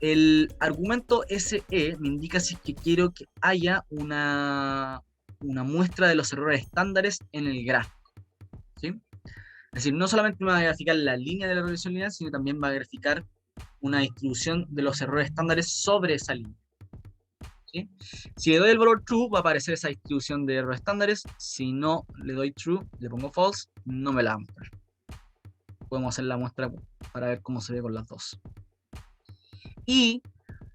El argumento SE me indica si es que quiero que haya una muestra de los errores estándares en el gráfico, ¿sí? Es decir, no solamente me va a graficar la línea de la regresión lineal, sino también va a graficar una distribución de los errores estándares sobre esa línea, ¿sí? Si le doy el valor true, va a aparecer esa distribución de errores estándares. Si no le doy true, le pongo false, no me la va a mostrar. Podemos hacer la muestra para ver cómo se ve con las dos. Y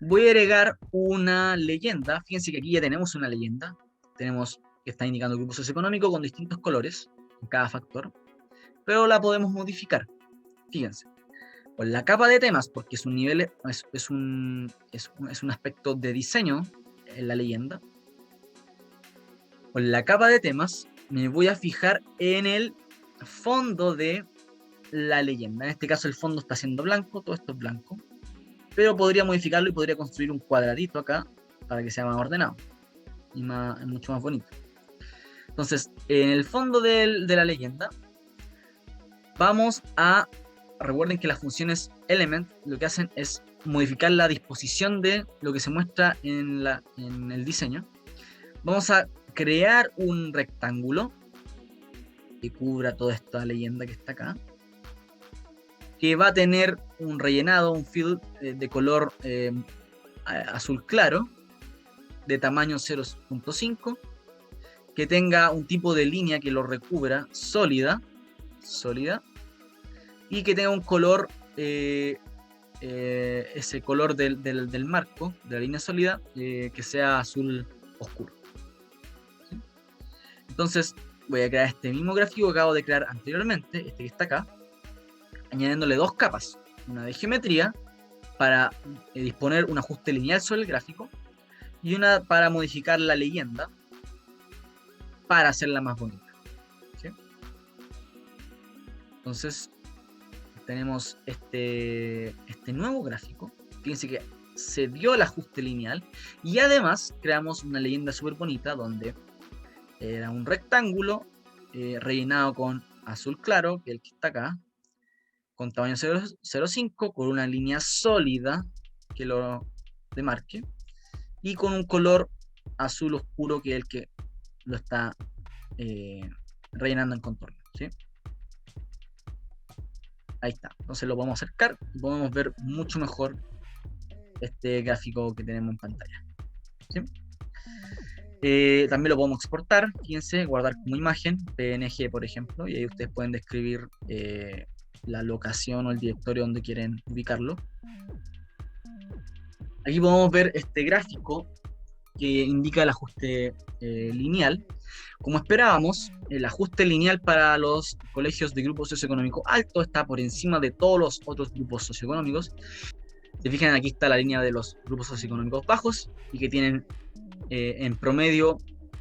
voy a agregar una leyenda. Fíjense que aquí ya tenemos una leyenda. Tenemos que está indicando el grupo socioeconómico con distintos colores en cada factor, pero la podemos modificar. Fíjense, con la capa de temas, porque es un nivel, es un aspecto de diseño en la leyenda. Con la capa de temas me voy a fijar en el fondo de la leyenda. En este caso el fondo está siendo blanco, todo esto es blanco, pero podría modificarlo y podría construir un cuadradito acá para que sea más ordenado y mucho más bonito. Entonces, en el fondo de la leyenda vamos a, recuerden que las funciones element lo que hacen es modificar la disposición de lo que se muestra en el diseño. Vamos a crear un rectángulo que cubra toda esta leyenda que está acá, ok, que va a tener un rellenado, un fill de color azul claro, de tamaño 0.5, que tenga un tipo de línea que lo recubra sólida, y que tenga un color, ese color del marco, de la línea sólida, que sea azul oscuro. ¿Sí? Entonces voy a crear este mismo gráfico que acabo de crear anteriormente, este que está acá, añadiéndole dos capas, una de geometría para disponer un ajuste lineal sobre el gráfico y una para modificar la leyenda para hacerla más bonita. ¿Sí? Entonces tenemos este nuevo gráfico. Fíjense que se dio el ajuste lineal y además creamos una leyenda súper bonita donde era un rectángulo rellenado con azul claro, que es el que está acá, con tamaño 0.5, con una línea sólida que lo demarque y con un color azul oscuro que es el que lo está rellenando en contorno. ¿Sí? Ahí está. Entonces lo podemos acercar y podemos ver mucho mejor este gráfico que tenemos en pantalla. ¿Sí? También lo podemos exportar, fíjense, guardar como imagen, PNG por ejemplo, y ahí ustedes pueden describir la locación o el directorio donde quieren ubicarlo. Aquí podemos ver este gráfico que indica el ajuste lineal. Como esperábamos, el ajuste lineal para los colegios de grupo socioeconómico alto está por encima de todos los otros grupos socioeconómicos. Se fijan, aquí está la línea de los grupos socioeconómicos bajos y que tienen en promedio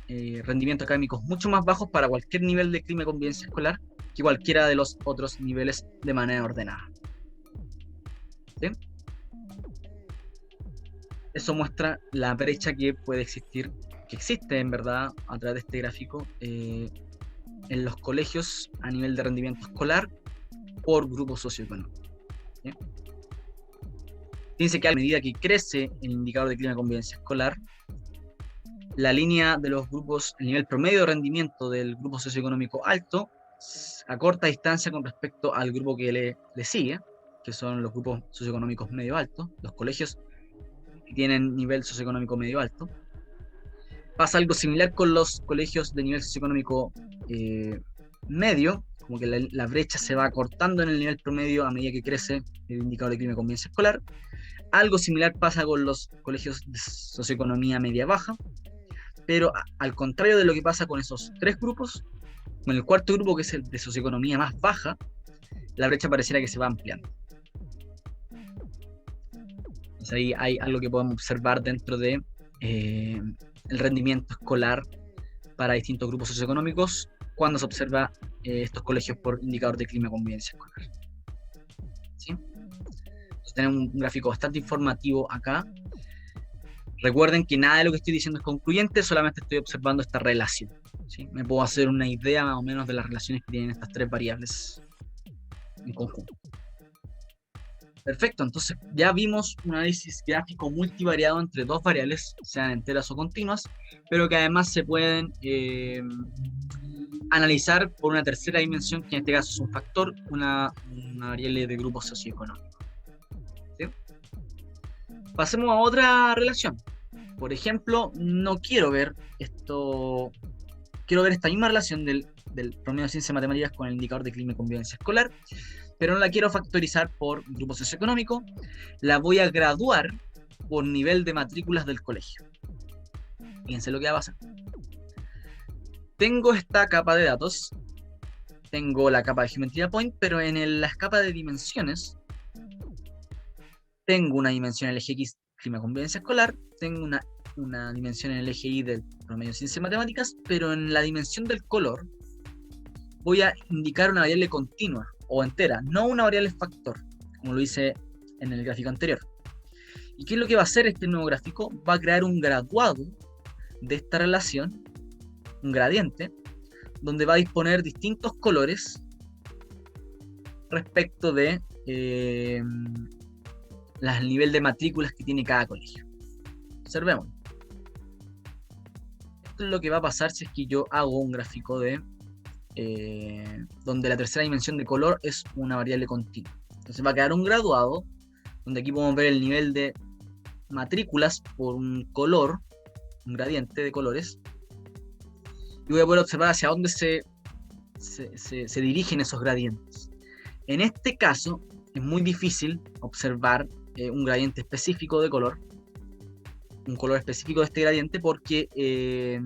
rendimientos académicos mucho más bajos para cualquier nivel de clima y convivencia escolar que cualquiera de los otros niveles de manera ordenada. ¿Sí? Eso muestra la brecha que puede existir, que existe en verdad a través de este gráfico en los colegios a nivel de rendimiento escolar por grupo socioeconómico. ¿Sí? Fíjense que a medida que crece el indicador de clima y convivencia escolar, la línea de los grupos, el nivel promedio de rendimiento del grupo socioeconómico alto, a corta distancia con respecto al grupo que le sigue, que son los grupos socioeconómicos medio altos, los colegios que tienen nivel socioeconómico medio alto. Pasa algo similar con los colegios de nivel socioeconómico medio, como que la brecha se va acortando en el nivel promedio a medida que crece el indicador de clima y convivencia escolar. Algo similar pasa con los colegios de socioeconomía media-baja, pero al contrario de lo que pasa con esos tres grupos, con el cuarto grupo, que es el de socioeconomía más baja, la brecha pareciera que se va ampliando. Entonces ahí hay algo que podemos observar dentro de el rendimiento escolar para distintos grupos socioeconómicos cuando se observa estos colegios por indicador de clima y convivencia escolar. ¿Sí? Entonces tenemos un gráfico bastante informativo acá. Recuerden que nada de lo que estoy diciendo es concluyente, solamente estoy observando esta relación. ¿Sí? Me puedo hacer una idea más o menos de las relaciones que tienen estas tres variables en conjunto. Perfecto, entonces ya vimos un análisis gráfico multivariado entre dos variables, sean enteras o continuas, pero que además se pueden analizar por una tercera dimensión, que en este caso es un factor, una variable de grupo socioeconómico. ¿Sí? Pasemos a otra relación. Por ejemplo, no quiero ver esto, quiero ver esta misma relación del promedio de ciencias matemáticas con el indicador de clima y convivencia escolar, pero no la quiero factorizar por grupo socioeconómico, la voy a graduar por nivel de matrículas del colegio. Fíjense lo que va a pasar. Tengo esta capa de datos, tengo la capa de geometría point, pero en las capas de dimensiones tengo una dimensión en el eje X, clima y convivencia escolar, tengo una dimensión en el eje Y del promedio de ciencias matemáticas, pero en la dimensión del color voy a indicar una variable continua o entera, no una variable factor, como lo hice en el gráfico anterior. ¿Y qué es lo que va a hacer este nuevo gráfico? Va a crear un graduado de esta relación, un gradiente, donde va a disponer distintos colores respecto de el nivel de matrículas que tiene cada colegio. Observemos. Esto es lo que va a pasar si es que yo hago un gráfico de donde la tercera dimensión de color es una variable continua. Entonces va a quedar un graduado, donde aquí podemos ver el nivel de matrículas por un color, un gradiente de colores, y voy a poder observar hacia dónde se dirigen esos gradientes. En este caso, es muy difícil observar un gradiente específico de color, un color específico de este gradiente, porque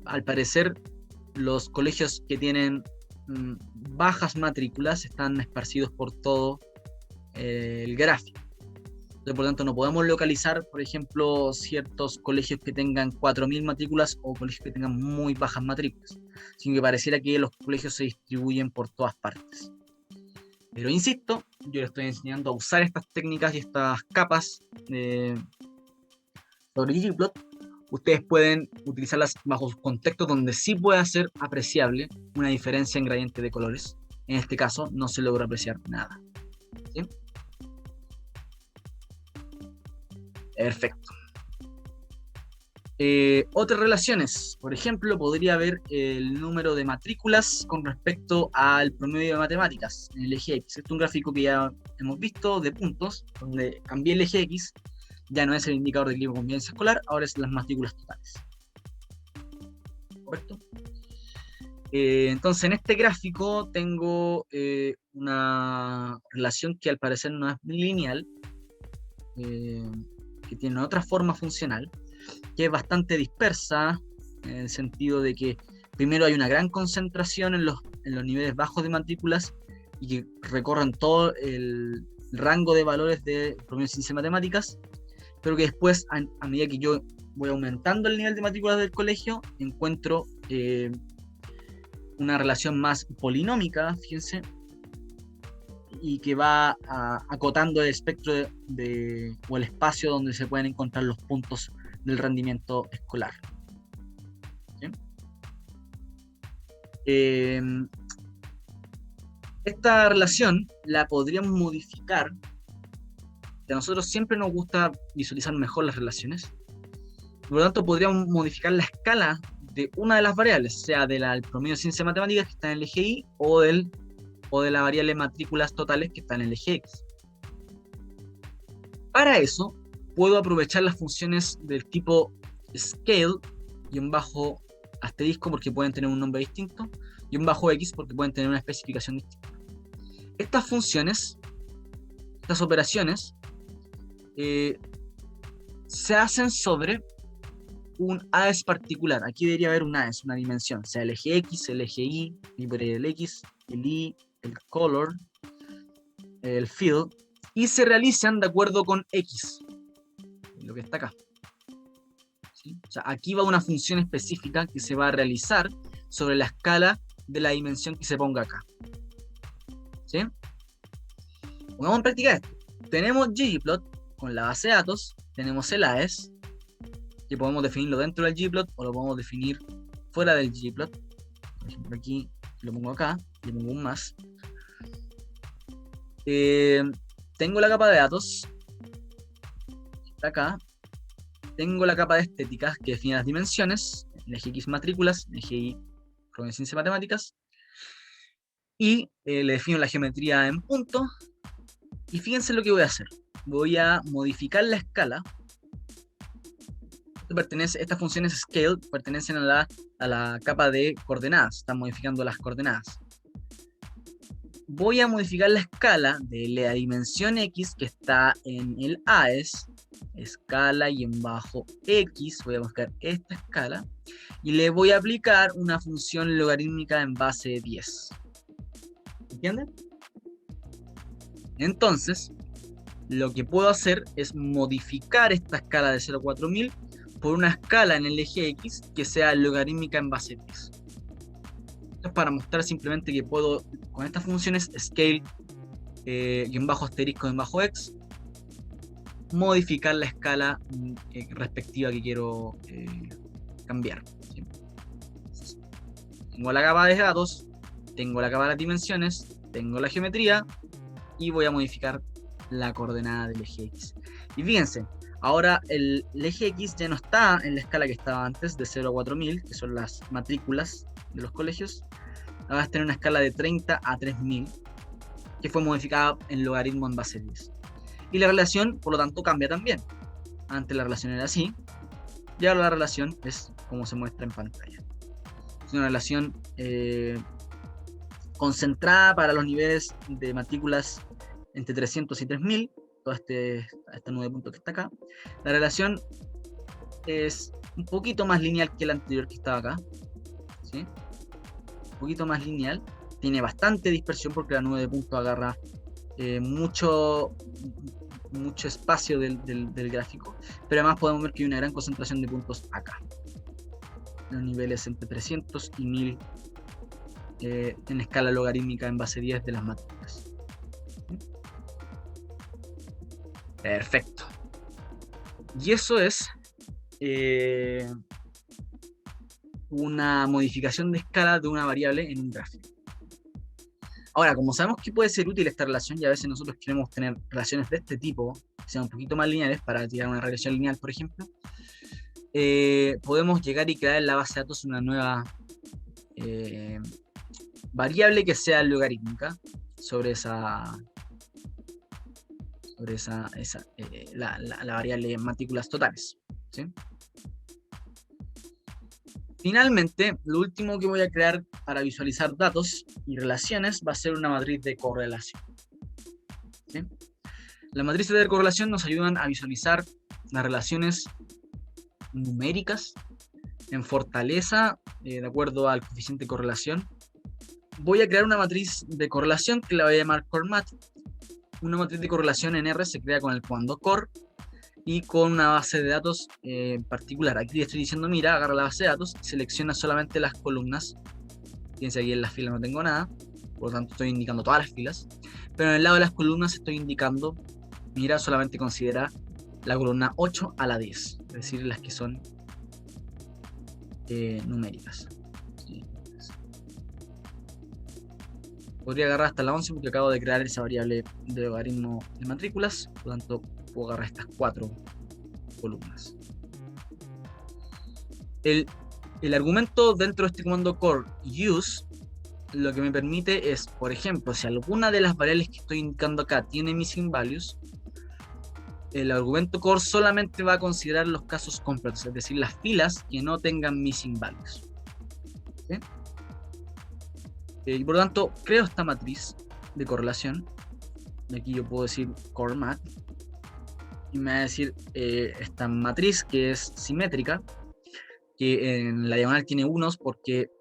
al parecer los colegios que tienen bajas matrículas están esparcidos por todo el gráfico. Entonces, por lo tanto, no podemos localizar, por ejemplo, ciertos colegios que tengan 4.000 matrículas o colegios que tengan muy bajas matrículas, sino que pareciera que los colegios se distribuyen por todas partes. Pero insisto, yo les estoy enseñando a usar estas técnicas y estas capas sobre ggplot. Ustedes pueden utilizarlas bajo contextos donde sí puede ser apreciable una diferencia en gradiente de colores. En este caso no se logra apreciar nada. ¿Sí? Perfecto. Otras relaciones, por ejemplo, podría haber el número de matrículas con respecto al promedio de matemáticas en el eje X. Este es un gráfico que ya hemos visto de puntos, donde cambié el eje X, ya no es el indicador de equilibrio de convivencia escolar, ahora es las matrículas totales. ¿Correcto? Entonces, en este gráfico tengo una relación que al parecer no es lineal, que tiene otra forma funcional, que es bastante dispersa, en el sentido de que primero hay una gran concentración en los niveles bajos de matrículas y que recorren todo el rango de valores de promedio de ciencias y matemáticas, pero que después, a medida que yo voy aumentando el nivel de matrículas del colegio, encuentro una relación más polinómica, fíjense, y que va acotando el espectro o el espacio donde se pueden encontrar los puntos del rendimiento escolar. ¿Sí? Esta relación la podríamos modificar. A nosotros siempre nos gusta visualizar mejor las relaciones. Por lo tanto, podríamos modificar la escala de una de las variables, sea del promedio de ciencias matemáticas que está en el eje Y o de la variable matrículas totales que está en el eje X. Para eso, puedo aprovechar las funciones del tipo scale, _, porque pueden tener un nombre distinto, _x, porque pueden tener una especificación distinta. Estas funciones, estas operaciones, se hacen sobre un AES particular. Aquí debería haber un AES, una dimensión, sea el eje X, el eje Y, el X, el Y, el color, el field, y se realizan de acuerdo con X, lo que está acá. ¿Sí? O sea, aquí va una función específica que se va a realizar sobre la escala de la dimensión que se ponga acá. ¿Sí? Pongamos en práctica esto. Tenemos ggplot con la base de datos, tenemos el AES, que podemos definirlo dentro del ggplot o lo podemos definir fuera del ggplot. Por ejemplo, aquí lo pongo acá, le pongo un más. Tengo la capa de datos, está acá. Tengo la capa de estéticas que define las dimensiones, el eje X matrículas, el eje Y promedio de ciencias y matemáticas, y le defino la geometría en punto. Y fíjense lo que voy a hacer. Voy a modificar la escala. Estas funciones scale pertenecen a la capa de coordenadas, están modificando las coordenadas. Voy a modificar la escala de la dimensión X que está en el AES, escala y en bajo X, voy a buscar esta escala, y le voy a aplicar una función logarítmica en base de 10. ¿Entienden? Entonces, lo que puedo hacer es modificar esta escala de 0,4000 por una escala en el eje X que sea logarítmica en base 10. Esto es para mostrar simplemente que puedo, con estas funciones, scale, guión bajo asterisco, guión bajo x, modificar la escala respectiva que quiero cambiar. ¿Sí? Tengo la capa de datos, tengo la capa de las dimensiones, tengo la geometría, y voy a modificar la coordenada del eje X. Y fíjense, ahora el eje X ya no está en la escala que estaba antes, de 0 a 4000, que son las matrículas de los colegios. Ahora va a tener una escala de 30 a 3000, ¿ok? que fue modificada en logaritmo en base 10. Y la relación, por lo tanto, cambia también. Antes la relación era así, y ahora la relación es como se muestra en pantalla. Es una relación concentrada para los niveles de matrículas entre 300 y 3000, toda esta nube de puntos que está acá. La relación es un poquito más lineal que la anterior que estaba acá, ¿sí? Un poquito más lineal, tiene bastante dispersión porque la nube de puntos agarra mucho espacio del gráfico, pero además podemos ver que hay una gran concentración de puntos acá, los niveles entre 300 y 1000 en escala logarítmica en base 10 de las matrículas. Perfecto. Y eso es una modificación de escala de una variable en un gráfico. Ahora, como sabemos que puede ser útil esta relación, y a veces nosotros queremos tener relaciones de este tipo, que sean un poquito más lineales, para tirar una regresión lineal, por ejemplo, podemos llegar y crear en la base de datos una nueva variable que sea logarítmica sobre la variable matrículas totales, ¿sí? Finalmente, lo último que voy a crear para visualizar datos y relaciones va a ser una matriz de correlación, ¿sí? Las matrices de correlación nos ayudan a visualizar las relaciones numéricas en fortaleza de acuerdo al coeficiente de correlación. Voy a crear una matriz de correlación que la voy a llamar CoreMat. Una matriz de correlación en R se crea con el comando core y con una base de datos particular. Aquí le estoy diciendo, mira, agarra la base de datos, selecciona solamente las columnas. Fíjense, aquí en las filas no tengo nada, por lo tanto estoy indicando todas las filas. Pero en el lado de las columnas estoy indicando, mira, solamente considera la columna 8 a la 10, es decir, las que son numéricas. ¿Sí? Podría agarrar hasta la 11 porque acabo de crear esa variable de logaritmo de matrículas, por lo tanto puedo agarrar estas 4 columnas. El argumento dentro de este comando core use lo que me permite es, por ejemplo, si alguna de las variables que estoy indicando acá tiene missing values, el argumento core solamente va a considerar los casos completos, es decir, las filas que no tengan missing values. ¿Sí? Y por lo tanto, creo esta matriz de correlación. Y aquí yo puedo decir CoreMat. Y me va a decir esta matriz que es simétrica, que en la diagonal tiene unos porque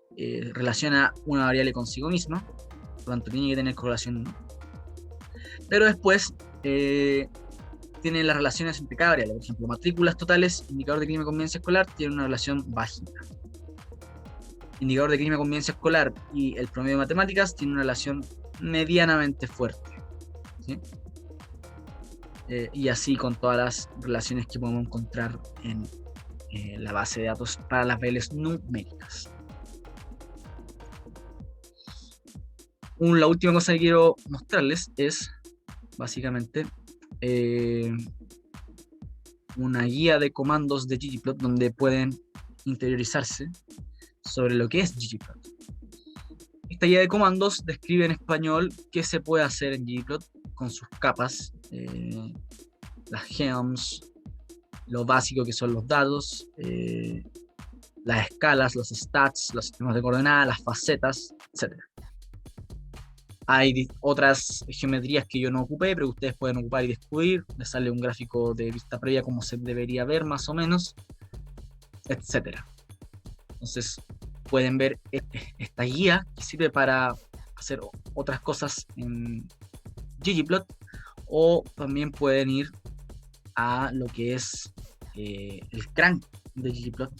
relaciona una variable consigo misma. Por lo tanto, tiene que tener correlación 1. Pero después tiene las relaciones entre cada variable. Por ejemplo, matrículas totales, indicador de crimen y convivencia escolar, tiene una relación bajita. Indicador de crimen y convivencia escolar y el promedio de matemáticas tiene una relación medianamente fuerte, ¿sí? Y así con todas las relaciones que podemos encontrar en la base de datos para las variables numéricas. La última cosa que quiero mostrarles es básicamente una guía de comandos de ggplot donde pueden interiorizarse sobre lo que es ggplot. Esta guía de comandos describe en español qué se puede hacer en ggplot con sus capas, las gems, lo básico que son los datos, las escalas, los stats, los sistemas de coordenadas, las facetas, etc. Hay otras geometrías que yo no ocupé, pero ustedes pueden ocupar y descubrir. Les sale un gráfico de vista previa como se debería ver más o menos, etc. Entonces pueden ver esta guía que sirve para hacer otras cosas en ggplot, o también pueden ir a lo que es el crank de ggplot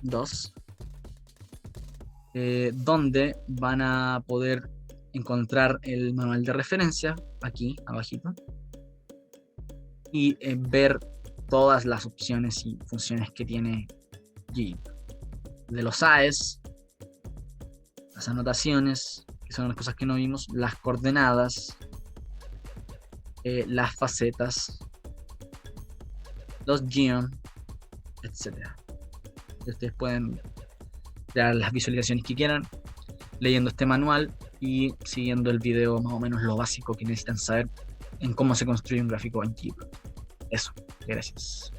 2, donde van a poder encontrar el manual de referencia aquí abajito y ver todas las opciones y funciones que tiene ggplot, de los AES, las anotaciones, que son las cosas que no vimos, las coordenadas, las facetas, los geom, etc. Ustedes pueden crear las visualizaciones que quieran leyendo este manual y siguiendo el video más o menos lo básico que necesitan saber en cómo se construye un gráfico en ggplot. Eso, gracias.